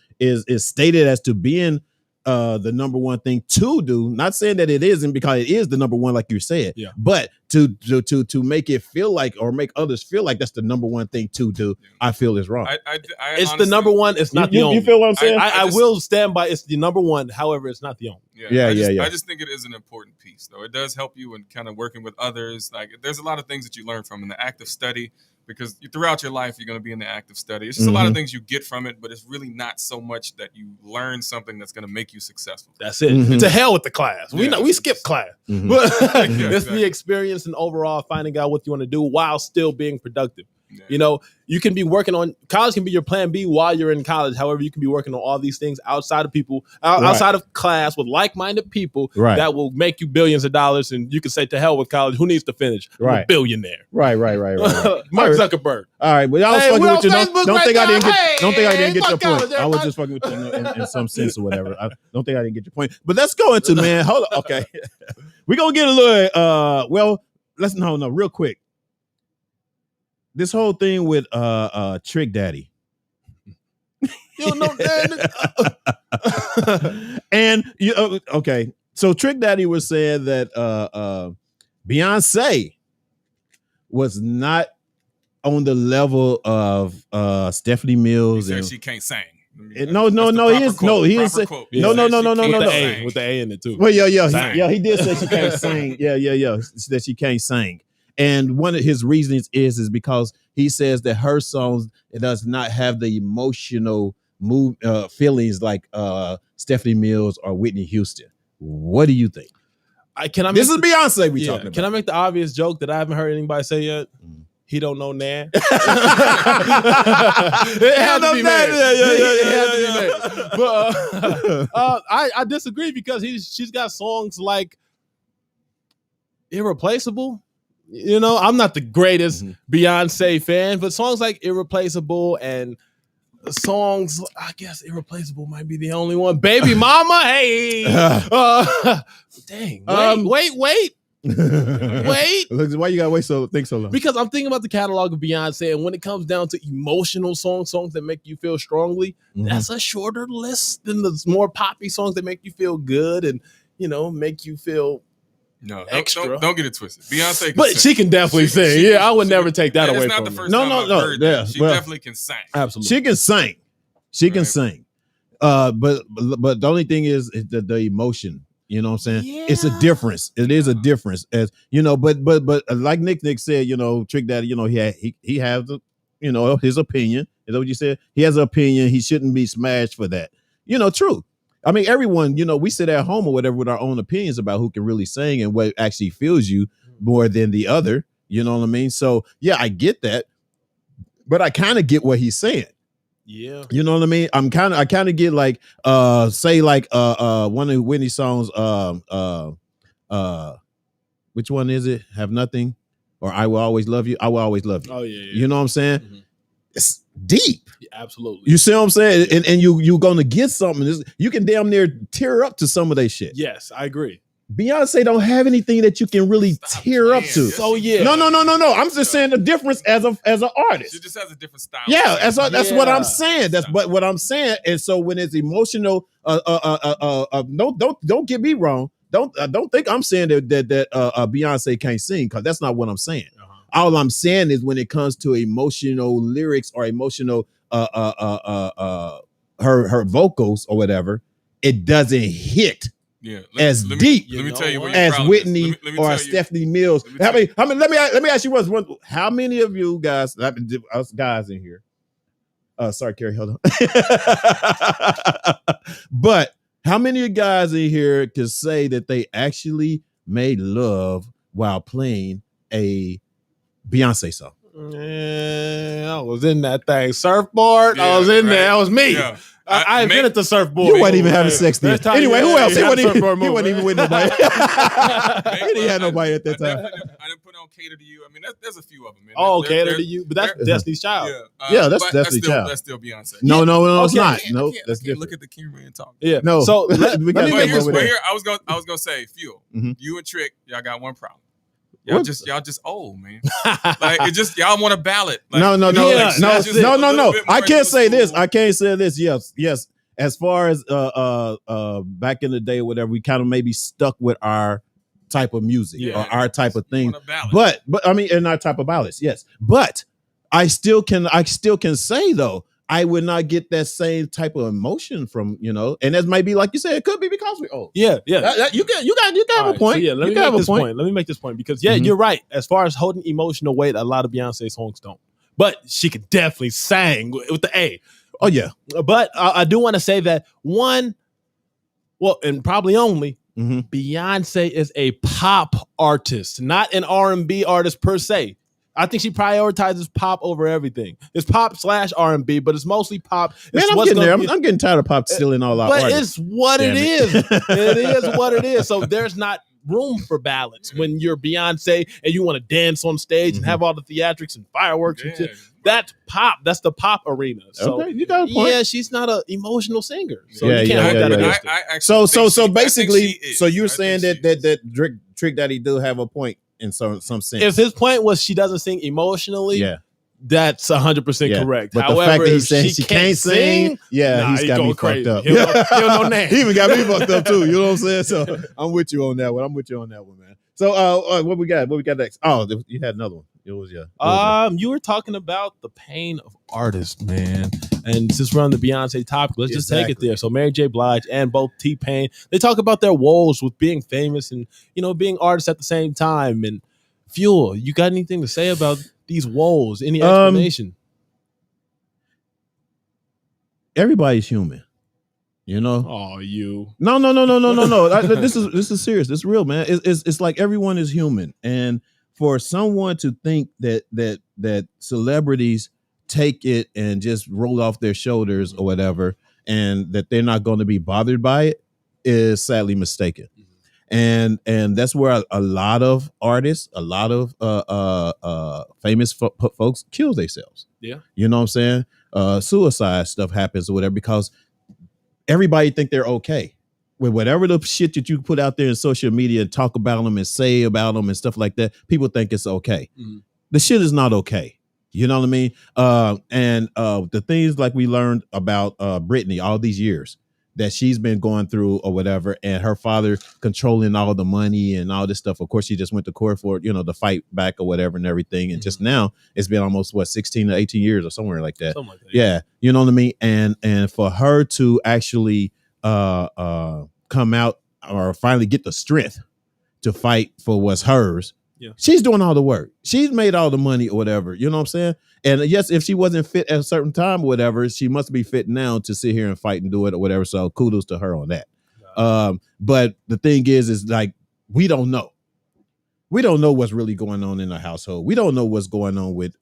stated as to being the number one thing to do. Not saying that it isn't, because it is the number one, like you said. Yeah. But to make it feel like or make others feel like that's the number one thing to do, I feel is wrong. It's honestly, the number one. It's not the only. You feel what I'm saying? I will stand by. It's the number one. However, it's not the only. Yeah. I just think it is an important piece, though. It does help you in kind of working with others. Like, there's a lot of things that you learn from in the act of study, because throughout your life, you're going to be in the act of study. It's just a lot of things you get from it, but it's really not so much that you learn something that's going to make you successful. That's it. To hell with the class. We skip class. But it's the experience and overall finding out what you want to do while still being productive. Yeah. You know, you can be working on college can be your plan B while you're in college. However, you can be working on all these things outside of people, outside of class with like-minded people that will make you billions of dollars. And you can say to hell with college. Who needs to finish? I'm a billionaire. Right. Mark Zuckerberg. All right, but I was fucking with you. Don't think I didn't get your point. I was just fucking with you in some sense or whatever. I don't think I didn't get your point. But let's go into hold on. Okay, we're gonna get a little. Real quick. This whole thing with Trick Daddy. You know that. And okay. So Trick Daddy was saying that Beyonce was not on the level of Stephanie Mills. He said she can't sing. No. He is quote. No. With the A in it too. Well, yeah. He did say she can't sing. Yeah. That she can't sing. And one of his reasons is because he says that her songs, it does not have the emotional feelings like Stephanie Mills or Whitney Houston. What do you think? This is Beyonce we talking about. Can I make the obvious joke that I haven't heard anybody say yet? He don't know Nan. It had to be made. But I disagree because she's got songs like Irreplaceable. You know, I'm not the greatest Beyonce fan, but songs like Irreplaceable and songs, I guess Irreplaceable might be the only one. Baby Mama, hey. Dang. Wait. Why you gotta think so long? Because I'm thinking about the catalog of Beyonce, and when it comes down to emotional songs that make you feel strongly, that's a shorter list than the more poppy songs that make you feel good and, you know, make you feel extra. Don't get it twisted. Beyonce can but sing. She can definitely sing. I would never take that away from her. It's not the first time I've heard that. She definitely can sing. Absolutely. She can sing. She can sing. But the only thing is the emotion. You know what I'm saying? Yeah. It's a difference. It is a difference. As you know, but like Nick said, you know, Trick Daddy, you know, he has his opinion. Is that what you said? He has an opinion. He shouldn't be smashed for that. You know, true. I mean, everyone, you know, we sit at home or whatever with our own opinions about who can really sing and what actually feels you more than the other. You know what I mean? So, yeah, I get that. But I kind of get what he's saying. Yeah. You know what I mean? I kind of get like, say like one of Whitney's songs, which one is it? Have Nothing or I Will Always Love You. I Will Always Love You. Oh, yeah. You know what I'm saying? Mm-hmm. It's deep. Yeah, absolutely. You see what I'm saying? And you're gonna get something. You can damn near tear up to some of that shit. Yes, I agree. Beyonce don't have anything that you can really tear up to. So yeah. No. I'm just saying the difference as an artist. She just has a different style. Yeah, that's what I'm saying. That's what I'm saying. And so when it's emotional, don't get me wrong. Don't think I'm saying that Beyonce can't sing, because that's not what I'm saying. All I'm saying is when it comes to emotional lyrics or emotional her vocals or whatever, it doesn't hit as deep let me tell you as Whitney or Stephanie Mills. Let me ask you one. How many of you guys, us guys in here? Sorry, Carrie, hold on. But how many of you guys in here can say that they actually made love while playing a Beyonce song? I was in that thing. Surfboard. I was in there. That was me. Yeah. I invented the surfboard. You wasn't even having sex then. Anyway, who else? He wasn't even with nobody. He didn't have nobody at that time. I didn't put on Cater to You. I mean, there's a few of them. Cater to You. But that's Destiny's Child. Yeah, that's Destiny's Child. That's still Beyonce. No, it's not. No, that's different. Look at the camera and talk. Yeah. No. So let me here. I was gonna say, Fuel. You and Trick, y'all got one problem. Y'all just old, man. Like it just y'all want a ballot. Like, no. I can't say this. Yes. As far as back in the day, or whatever, we kind of maybe stuck with our type of music Yeah. or our type of thing. Want a ballad. But I mean, in our type of ballads, yes. But I still can say though, I would not get that same type of emotion from, and that might be like you said, it could be because we're old. Yeah. You got All a point. So yeah, let You me have make a this point. Let me make this point because you're right. As far as holding emotional weight, a lot of Beyonce songs don't. But she could definitely sing with the A. Oh yeah. But I do want to say that and probably only, Beyonce is a pop artist, not an R&B artist per se. I think she prioritizes pop over everything. It's pop / R&B, but it's mostly pop. Man, I'm getting there. I'm getting tired of pop stealing all our But artists. it's what it is. It is what it is. So there's not room for ballads when you're Beyonce and you want to dance on stage and have all the theatrics and fireworks and shit. That's pop. That's the pop arena. So Okay, you got a point. yeah, she's not an emotional singer. So Yeah, you can't hold that against her. I actually think So I think basically, she is. so you're I saying think that she is. that Trick Daddy do have a point in some sense. If his point was she doesn't sing emotionally, Yeah. that's 100% correct. But However, the fact that if he's saying she can't sing, nah, he's got me crazy. fucked up. He don't know that. He even got me fucked up too. You know what I'm saying? So I'm with you on that one. Man. So what we got? What we got next? Oh, you had another one. It was You were talking about the pain of artists, man. And since we're on the Beyonce topic, let's just take it there. So Mary J. Blige and both T-Pain, they talk about their woes with being famous and being artists at the same time. And Fuel, you got anything to say about these woes? Any explanation? Everybody's human. Oh, you. No. This is serious. This is real, man. It's like everyone is human, and for someone to think that celebrities take it and just roll off their shoulders or whatever, and that they're not going to be bothered by it, is sadly mistaken. And that's where a lot of artists, a lot of famous folks kill themselves. Yeah, you know what I'm saying? Suicide stuff happens or whatever because everybody think they're okay with whatever the shit that you put out there in social media and talk about them and say about them and stuff like that. People think it's okay. The shit is not okay. You know what I mean? And the things like we learned about Britney all these years that she's been going through or whatever, and her father controlling all the money and all this stuff. Of course, she just went to court for, to fight back or whatever and everything. And just now it's been almost 16 to 18 years or somewhere like that. Something like that. Yeah. You know what I mean? And for her to actually come out or finally get the strength to fight for what's hers. Yeah. She's doing all the work. She's made all the money or whatever. You know what I'm saying? And yes, if she wasn't fit at a certain time or whatever, she must be fit now to sit here and fight and do it or whatever. So kudos to her on that. But the thing is like, we don't know. We don't know what's really going on in the household. We don't know what's going on with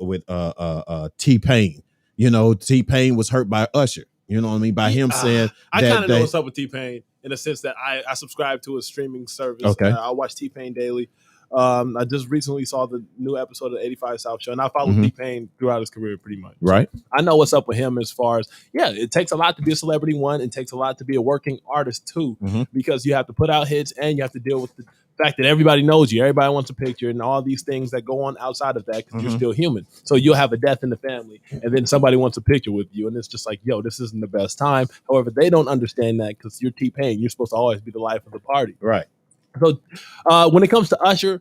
T-Pain. T-Pain was hurt by Usher. You know what I mean? By him saying I kind of know what's up with T-Pain in the sense that I subscribe to a streaming service. Okay. I watch T-Pain daily. I just recently saw the new episode of the 85 South Show, and I followed T-Pain throughout his career pretty much. Right. I know what's up with him as far as, it takes a lot to be a celebrity, one. It takes a lot to be a working artist, two, because you have to put out hits and you have to deal with the fact that everybody knows you. Everybody wants a picture and all these things that go on outside of that because you're still human. So you'll have a death in the family and then somebody wants a picture with you and it's just like, this isn't the best time. However, they don't understand that because you're T-Pain. You're supposed to always be the life of the party. Right. So when it comes to Usher,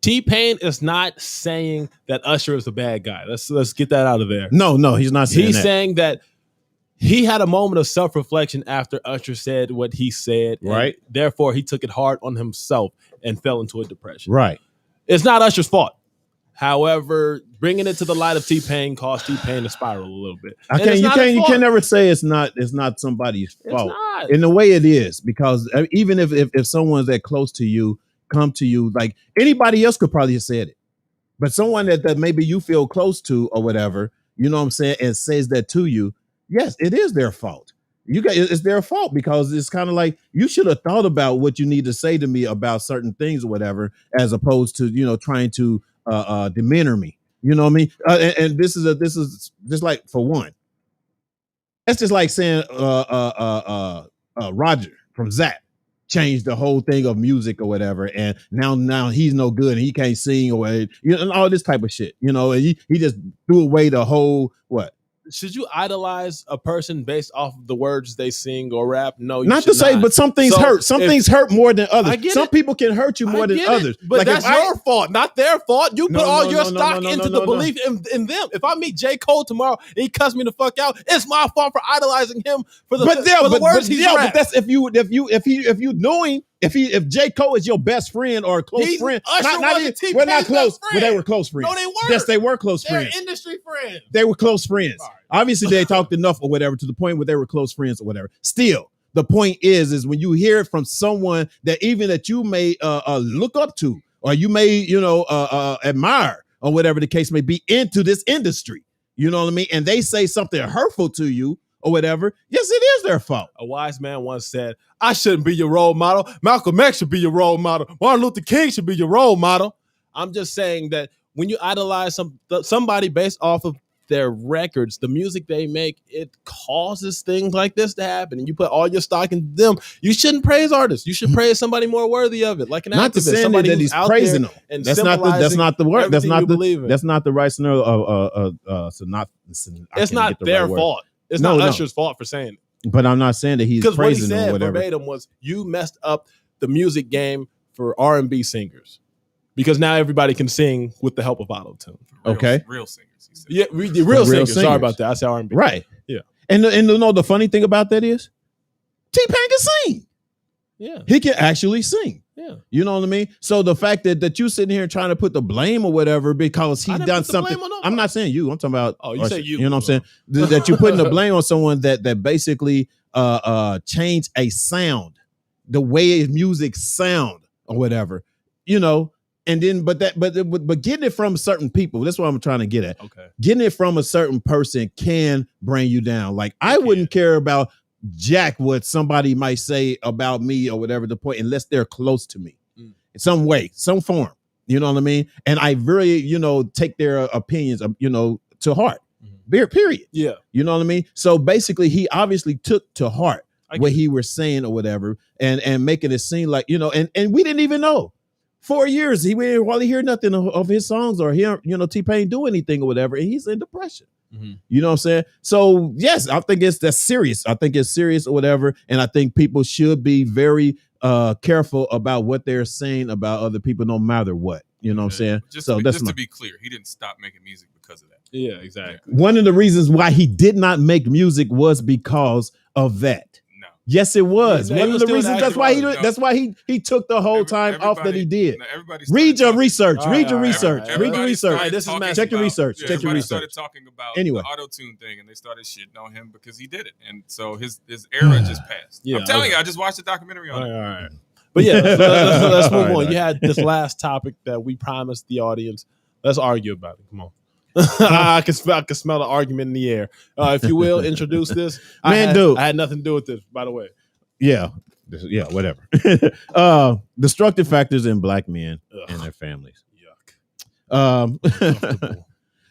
T-Pain is not saying that Usher is a bad guy. Let's get that out of there. No, he's not saying He's that. saying that he had a moment of self-reflection after Usher said what he said. Right. Therefore, he took it hard on himself and fell into a depression. Right. It's not Usher's fault. However, bringing it to the light of T-Pain caused T-Pain to spiral a little bit. You can never say it's not somebody's fault. Not. In the way it is, because even if someone's that close to you come to you, like anybody else could probably have said it, but someone that maybe you feel close to or whatever, you know what I'm saying, and says that to you, yes, it is their fault. It's their fault because it's kind of like you should have thought about what you need to say to me about certain things or whatever, as opposed to trying to demeanor me. You know what I mean? And this is just like, for one, that's just like saying Roger from Zach changed the whole thing of music or whatever, and now he's no good and he can't sing or and all this type of shit. And he just threw away the whole should you idolize a person based off of the words they sing or rap? No, you Not should to say, not. but some things So, hurt. Some if- things hurt more than others. I get Some it. people can hurt you more I than get it, others. but Like, that's if I- your fault, not their fault. You No, put all no, your no, no, stock no, into no, the no. belief in them. If I meet J. Cole tomorrow and he cuss me the fuck out, it's my fault for idolizing him for the words he's but rapped. that's if you knowing if J. Cole is your best friend or a close friend. Usher wasn't T-Pain's we're not best close, but they friend. were close friends. No, they weren't. Yes, they were close They're friends. industry friends. They were close friends. All right. Obviously, they talked enough or whatever to the point where they were close friends or whatever. Still, the point is when you hear it from someone that even that you may look up to or you may admire or whatever the case may be into this industry, you know what I mean, and they say something hurtful to you or whatever. Yes, it is their fault. A wise man once said, I shouldn't be your role model. Malcolm X should be your role model. Martin Luther King should be your role model. I'm just saying that when you idolize somebody based off of their records, the music they make, it causes things like this to happen. And you put all your stock into them. You shouldn't praise artists. You should praise somebody more worthy of it, like an Not to activist. say Somebody that who's he's out praising there them. and That's not the word. That's not the right scenario. It's not their fault. It's not Usher's fault for saying it. But I'm not saying that he's Because what he praising them said or whatever. verbatim was, you messed up the music game for R&B singers because now everybody can sing with the help of auto-tune. Okay. Real singers. He said. Yeah, the real singers. Sorry about that. I said R&B. Right. Yeah. And the funny thing about that is T-Pain can sing. Yeah. He can actually sing. Yeah. You know what I mean? So the fact that you sitting here trying to put the blame or whatever because he done something. I'm not saying you. I'm talking about. Oh, you say you. You know what I'm saying? That you're putting the blame on someone that basically changed a sound, the way music sound or whatever. You know, and then but getting it from certain people. That's what I'm trying to get at. Okay. Getting it from a certain person can bring you down. Like I wouldn't care about jack what somebody might say about me or whatever the point, unless they're close to me in some way, some form. You know what I mean? And I really, take their opinions, to heart. Period. Yeah. You know what I mean? So basically, he obviously took to heart what he was saying or whatever, and making it seem like, and we didn't even know. 4 years, we didn't really hear nothing of his songs or hear, T-Pain do anything or whatever, and he's in depression. You know what I'm saying? So yes, I think that's serious. I think it's serious or whatever. And I think people should be very careful about what they're saying about other people, no matter what. You know what I'm saying? Just So to be clear, he didn't stop making music because of that. Yeah, exactly. One of the reasons why he did not make music was because of that. No. Yes, it was. Yeah, One he of was the still reasons. an That's why he took the whole time off that he did. Everybody Read your started research. All Read right, your all right, research. all right. Read your Everybody research. started This is talking Matt. Check your about- research. yeah, Check your everybody research. started talking about Anyway. the auto-tune thing, and they started shitting on him because he did it, and so his era just passed. Yeah, I'm telling okay. you, I just watched a documentary on All it. right. But yeah, let's move All right, on. all You had this last topic that we promised the audience. Let's argue about it. Come on. I can smell the argument in the air. If you will, introduce this. Dude. I had nothing to do with this, by the way. Yeah, whatever. Destructive factors in black men and their families. Yuck.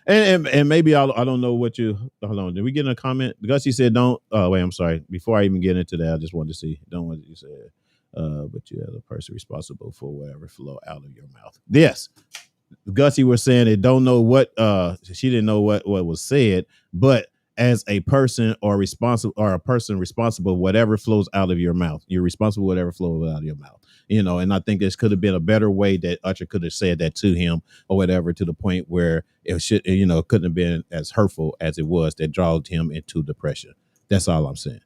And maybe I don't know what you. Hold on, did we get a comment? Gussie said, "Don't." Oh wait, I'm sorry. Before I even get into that, I just wanted to see. Don't what you said. But you are the person responsible for whatever flow out of your mouth. Yes. Gussie was saying they don't know what she didn't know what was said, but as a person or a person responsible, whatever flows out of your mouth, you're responsible for whatever flows out of your mouth. And I think this could have been a better way that Usher could have said that to him or whatever, to the point where it should, couldn't have been as hurtful as it was that drove him into depression. That's all I'm saying.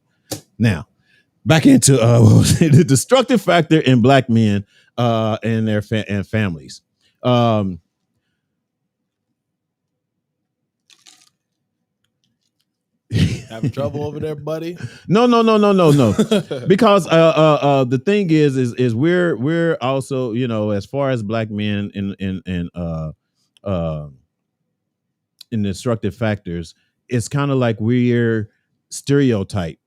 Now, back into the destructive factor in black men and their families. Having trouble over there, buddy? No. Because the thing is we're also, as far as black men in destructive factors, it's kind of like we're stereotyped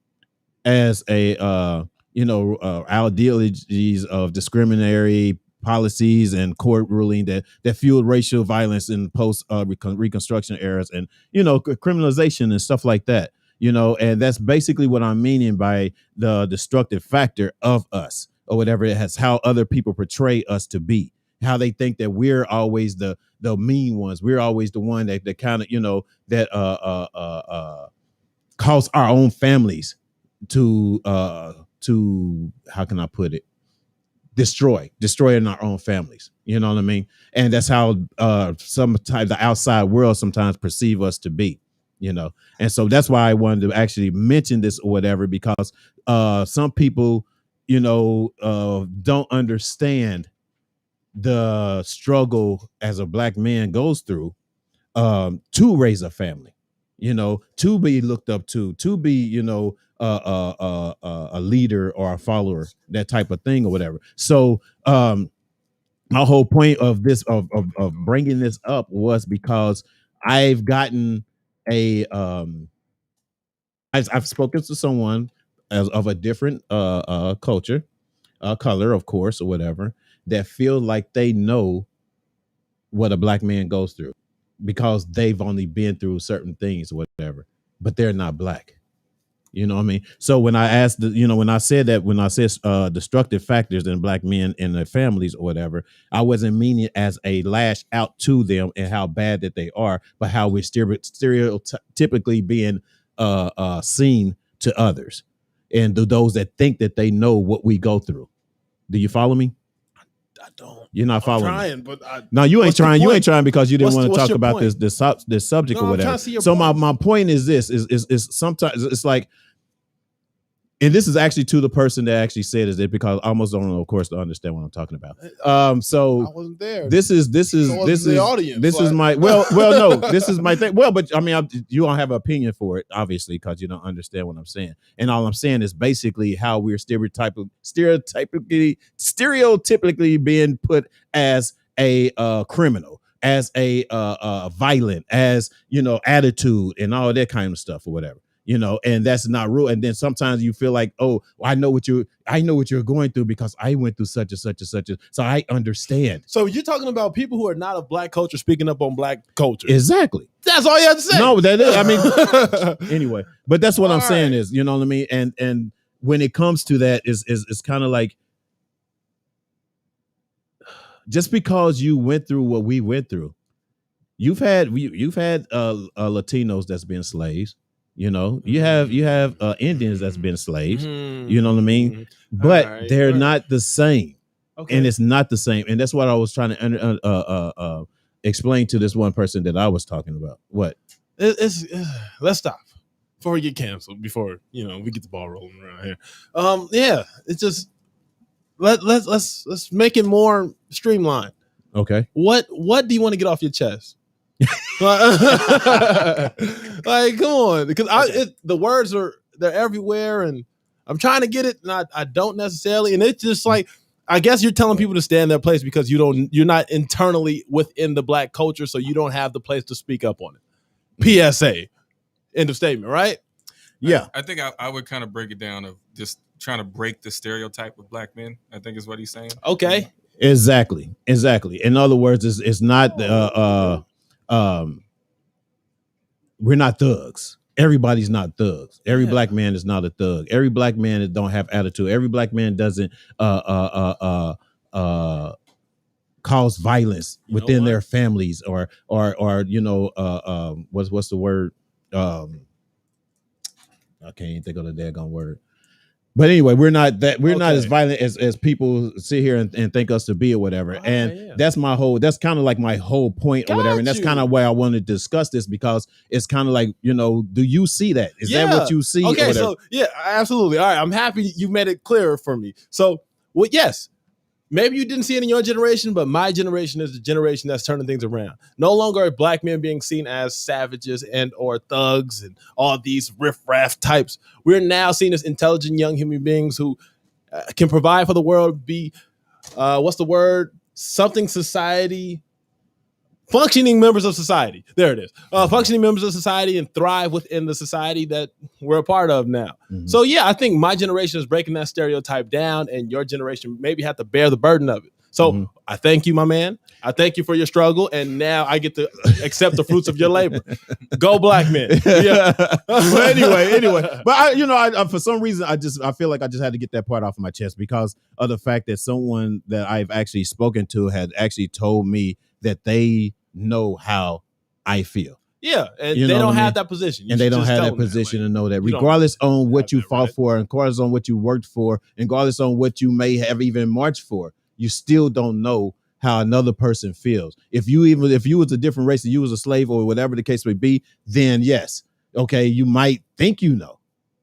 as our ideologies of discriminatory policies and court ruling that fueled racial violence in post Reconstruction eras, and criminalization and stuff like that. And that's basically what I'm meaning by the destructive factor of us or whatever it has, how other people portray us to be. how they think that we're always the mean ones. We're always the one that kind of, that cause our own families to how can I put it? Destroying our own families. You know what I mean? And that's how sometimes the outside world sometimes perceive us to be, And so that's why I wanted to actually mention this or whatever, because some people, don't understand the struggle as a black man goes through to raise a family, to be looked up to be, a leader or a follower, that type of thing or whatever. So my whole point of this of bringing this up was because I've gotten I've spoken to someone of a different culture, color, of course, or whatever, that feel like they know what a black man goes through because they've only been through certain things or whatever, but they're not black. You know what I mean? So when I asked, when I said destructive factors in black men and their families or whatever, I wasn't meaning as a lash out to them and how bad that they are, but how we're stereotypically being seen to others and to those that think that they know what we go through. Do you follow me? I don't. You're not following. I'm trying, me. But no, you ain't trying. You ain't trying because you didn't want to talk about point? this subject or whatever. So my point is this: is sometimes it's like, and this is actually to the person that actually said it, because I almost don't know, of course, to understand what I'm talking about. So I wasn't there. This is the audience. This is my no, this is my thing. Well, but I mean, you don't have an opinion for it, obviously, because you don't understand what I'm saying. And all I'm saying is basically how we're stereotypically being put as a criminal, as a violent, as attitude and all that kind of stuff or whatever. And that's not real. And then sometimes you feel like, oh, I know what you're going through because I went through such and such and such. So I understand. So you're talking about people who are not of black culture speaking up on black culture. Exactly. That's all you have to say. No, that is, I mean, anyway, but that's what I'm saying is, you know what I mean? And when it comes to that is kind of like, just because you went through what we went through, you've had Latinos that's been slaves. You have Indians that's been slaves. You know what I mean? But they're not the same. Okay. And it's not the same. And that's what I was trying to explain to this one person that I was talking about. What? Let's stop before we get canceled. Before we get the ball rolling around here. Yeah, it's just let's make it more streamlined. Okay. What do you want to get off your chest? Like, come on, because the words they're everywhere, and I'm trying to get it, and I don't necessarily, and it's just like, I guess you're telling people to stay in their place because you're not internally within the black culture, so you don't have the place to speak up on it. PSA, end of statement, right? Yeah, I think I would kind of break it down of just trying to break the stereotype of black men. I think is what he's saying. Okay, exactly. In other words, it's not we're not thugs. Everybody's not thugs. Every black man is not a thug. Every black man don't have attitude. Every black man doesn't cause violence within their families or what's the word? I can't even think of the daggone word. But anyway, we're not as violent as people sit here and think us to be or whatever. That's kind of like my whole point or whatever. And that's kind of why I wanted to discuss this, because it's kind of like, do you see that? Is that what you see? Okay, so yeah, absolutely. All right, I'm happy you made it clearer for me. So, yes, maybe you didn't see it in your generation, but my generation is the generation that's turning things around. No longer are black men being seen as savages and or thugs and all these riffraff types. We're now seen as intelligent young human beings who can provide for the world, be, functioning members of society. There it is. Functioning members of society and thrive within the society that we're a part of now. Mm-hmm. So yeah, I think my generation is breaking that stereotype down, and your generation maybe have to bear the burden of it. So I thank you, my man. I thank you for your struggle, and now I get to accept the fruits of your labor. Go black men. Yeah. Well, anyway, but I for some reason I feel like I just had to get that part off of my chest because of the fact that someone that I've actually spoken to had actually told me that they know how I feel. Yeah, and they don't have that position. And they don't have that position to know that regardless on what you fought for, and regardless on what you worked for, and regardless on what you may have even marched for, you still don't know how another person feels. If you was a different race and you was a slave or whatever the case may be, then yes, okay, you might think you know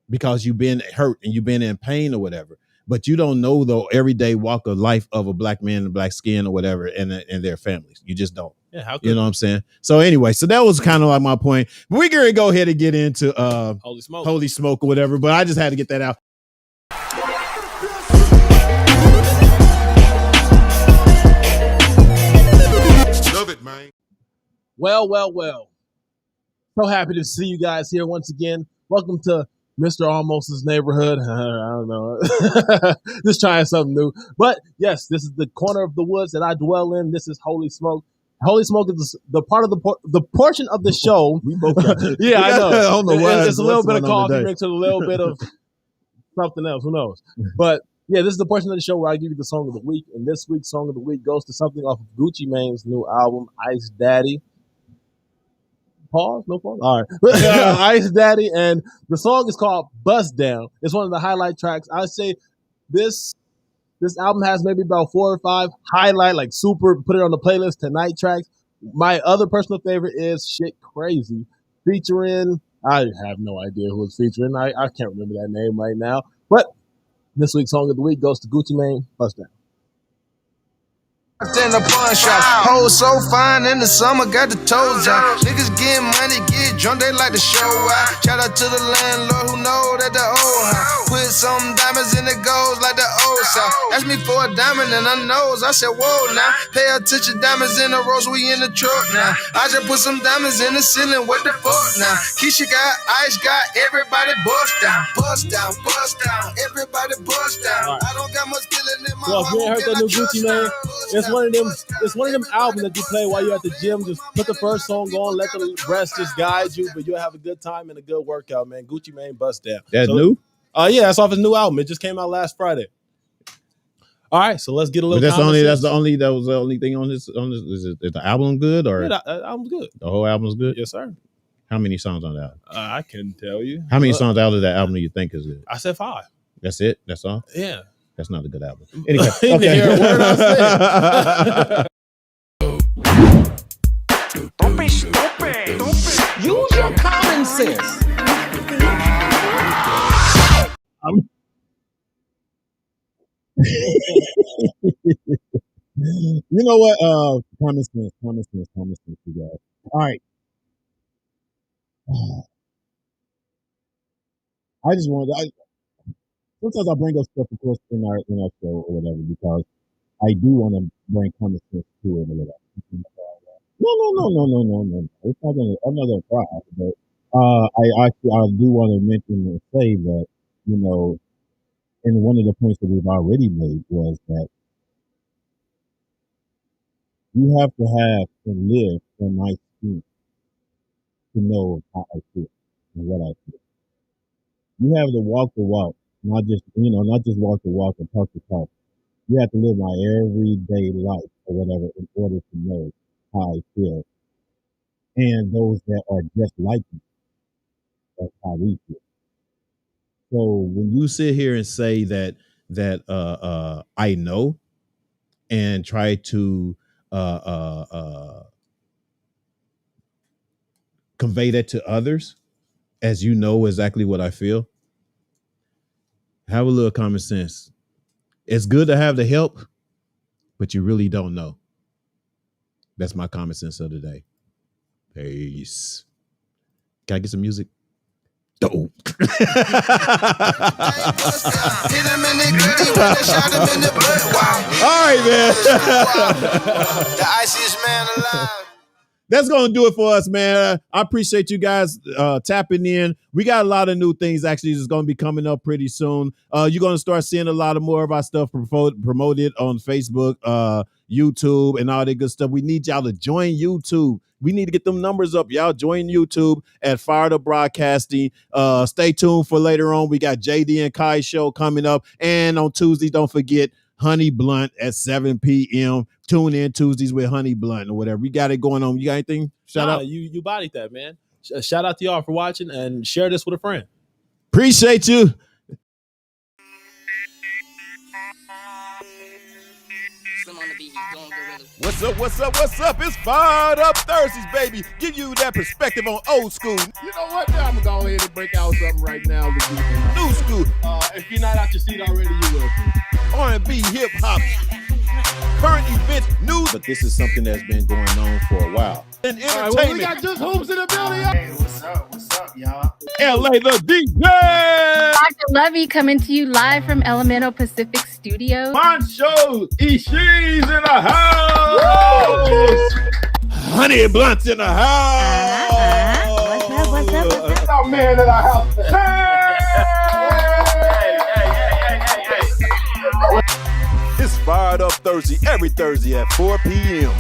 because you've been hurt and you've been in pain or whatever. But you don't know the everyday walk of life of a black man and black skin or whatever and their families. You just don't. Yeah, how you know what I'm saying? So anyway, so that was kind of like my point. But we're gonna go ahead and get into Holy Smoke or whatever. But I just had to get that out. Love it, man. Well. So happy to see you guys here once again. Welcome to Mr. Almost's neighborhood. I don't know. Just trying something new. But yes, this is the corner of the woods that I dwell in. This is Holy Smoke. Holy Smoke is the part of the portion of the show. We both got it. Yeah, I know. I don't know why. It's a little bit of coffee mixed with a little bit of something else. Who knows? But yeah, this is the portion of the show where I give you the song of the week. And this week's song of the week goes to something off of Gucci Mane's new album, Ice Daddy. Pause? No pause? All right. Ice Daddy. And the song is called Bust Down. It's one of the highlight tracks. I say this album has maybe about 4 or 5 highlight, like super, put it on the playlist tonight tracks. My other personal favorite is Shit Crazy, featuring, I have no idea who it's featuring. I can't remember that name right now. But this week's song of the week goes to Gucci Mane, Bust Down. In the pawn shop, hoes so fine in the summer, got the toes out. Niggas getting money, get drunk, they like to show out. Shout out to the landlord who know that the old house. Put some diamonds in the goals like the old south. Asked me for a diamond in her nose, I said whoa now. Pay attention, diamonds in the rose, we in the truck now. I just put some diamonds in the ceiling, what the fuck now? Keisha got ice, got everybody bust down. Bust down, bust down, everybody bust down. I don't got much killing in my Well, if you ain't heard that new Gucci Mane, it's one of them albums that you play while you're at the gym. Just put the first song on, let the rest just guide you, but you'll have a good time and a good workout, man. Gucci Mane, Bust Down. That's new? Yeah, that's off his new album. It just came out last Friday. All right, so let's get a little. That was the only thing on this. Is the album good or? Yeah, the album's good. The whole album's good. Yes, sir. How many songs on that album? I can tell you. How many songs out of that album do you think is good? I said 5. That's it. That's all. Yeah. That's not a good album. Anyway, okay. Hear a word I said. Don't be stupid. Use your common sense. You know what? Common sense, you guys. All right. I just want. Sometimes I bring up stuff, of course, in our show or whatever, because I do want to bring common sense to it or whatever. No. It's not gonna. I'm not gonna cry, but I do want to mention and say that, you know, and one of the points that we've already made was that you have to have and live in my skin to know how I feel and what I feel. You have to walk the walk, not just walk the walk and talk the talk. You have to live my everyday life or whatever in order to know how I feel. And those that are just like me, that's how we feel. So when you sit here and say that I know and try to convey that to others as you know exactly what I feel, have a little common sense. It's good to have the help, but you really don't know. That's my common sense of the day. Peace. Can I get some music? Dope. All right, man. The iciest man alive. That's going to do it for us, man. I appreciate you guys tapping in. We got a lot of new things actually that's going to be coming up pretty soon. You're going to start seeing a lot of more of our stuff promoted on Facebook, YouTube, and all that good stuff. We need y'all to join YouTube. We need to get them numbers up. Y'all join YouTube at Fired Up Broadcasting. Stay tuned for later on. We got JD and Kai show coming up. And on Tuesday, don't forget Honey Blunt at 7 p.m. Tune in Tuesdays with Honey Blunt or whatever. We got it going on. You got anything? Shout out. You bodied that, man. Shout out to y'all for watching and share this with a friend. Appreciate you. What's up? What's up? What's up? It's Fired Up Thursdays, baby. Give you that perspective on old school. You know what? I'm gonna go ahead and break out something right now. New school. If you're not out your seat already, you will be. R&B, hip hop, current events, news. But this is something that's been going on for a while. And entertainment. Well, we got just hoops in the building. Hey, what's up, y'all? LA the DJ. Dr. Lovey coming to you live from Elemental Pacific Studios. Mancho Ishii's in the house. Honey Blunt's in the house. What's up? It's our man in the house. It's Fired Up Thursday every Thursday at 4 p.m.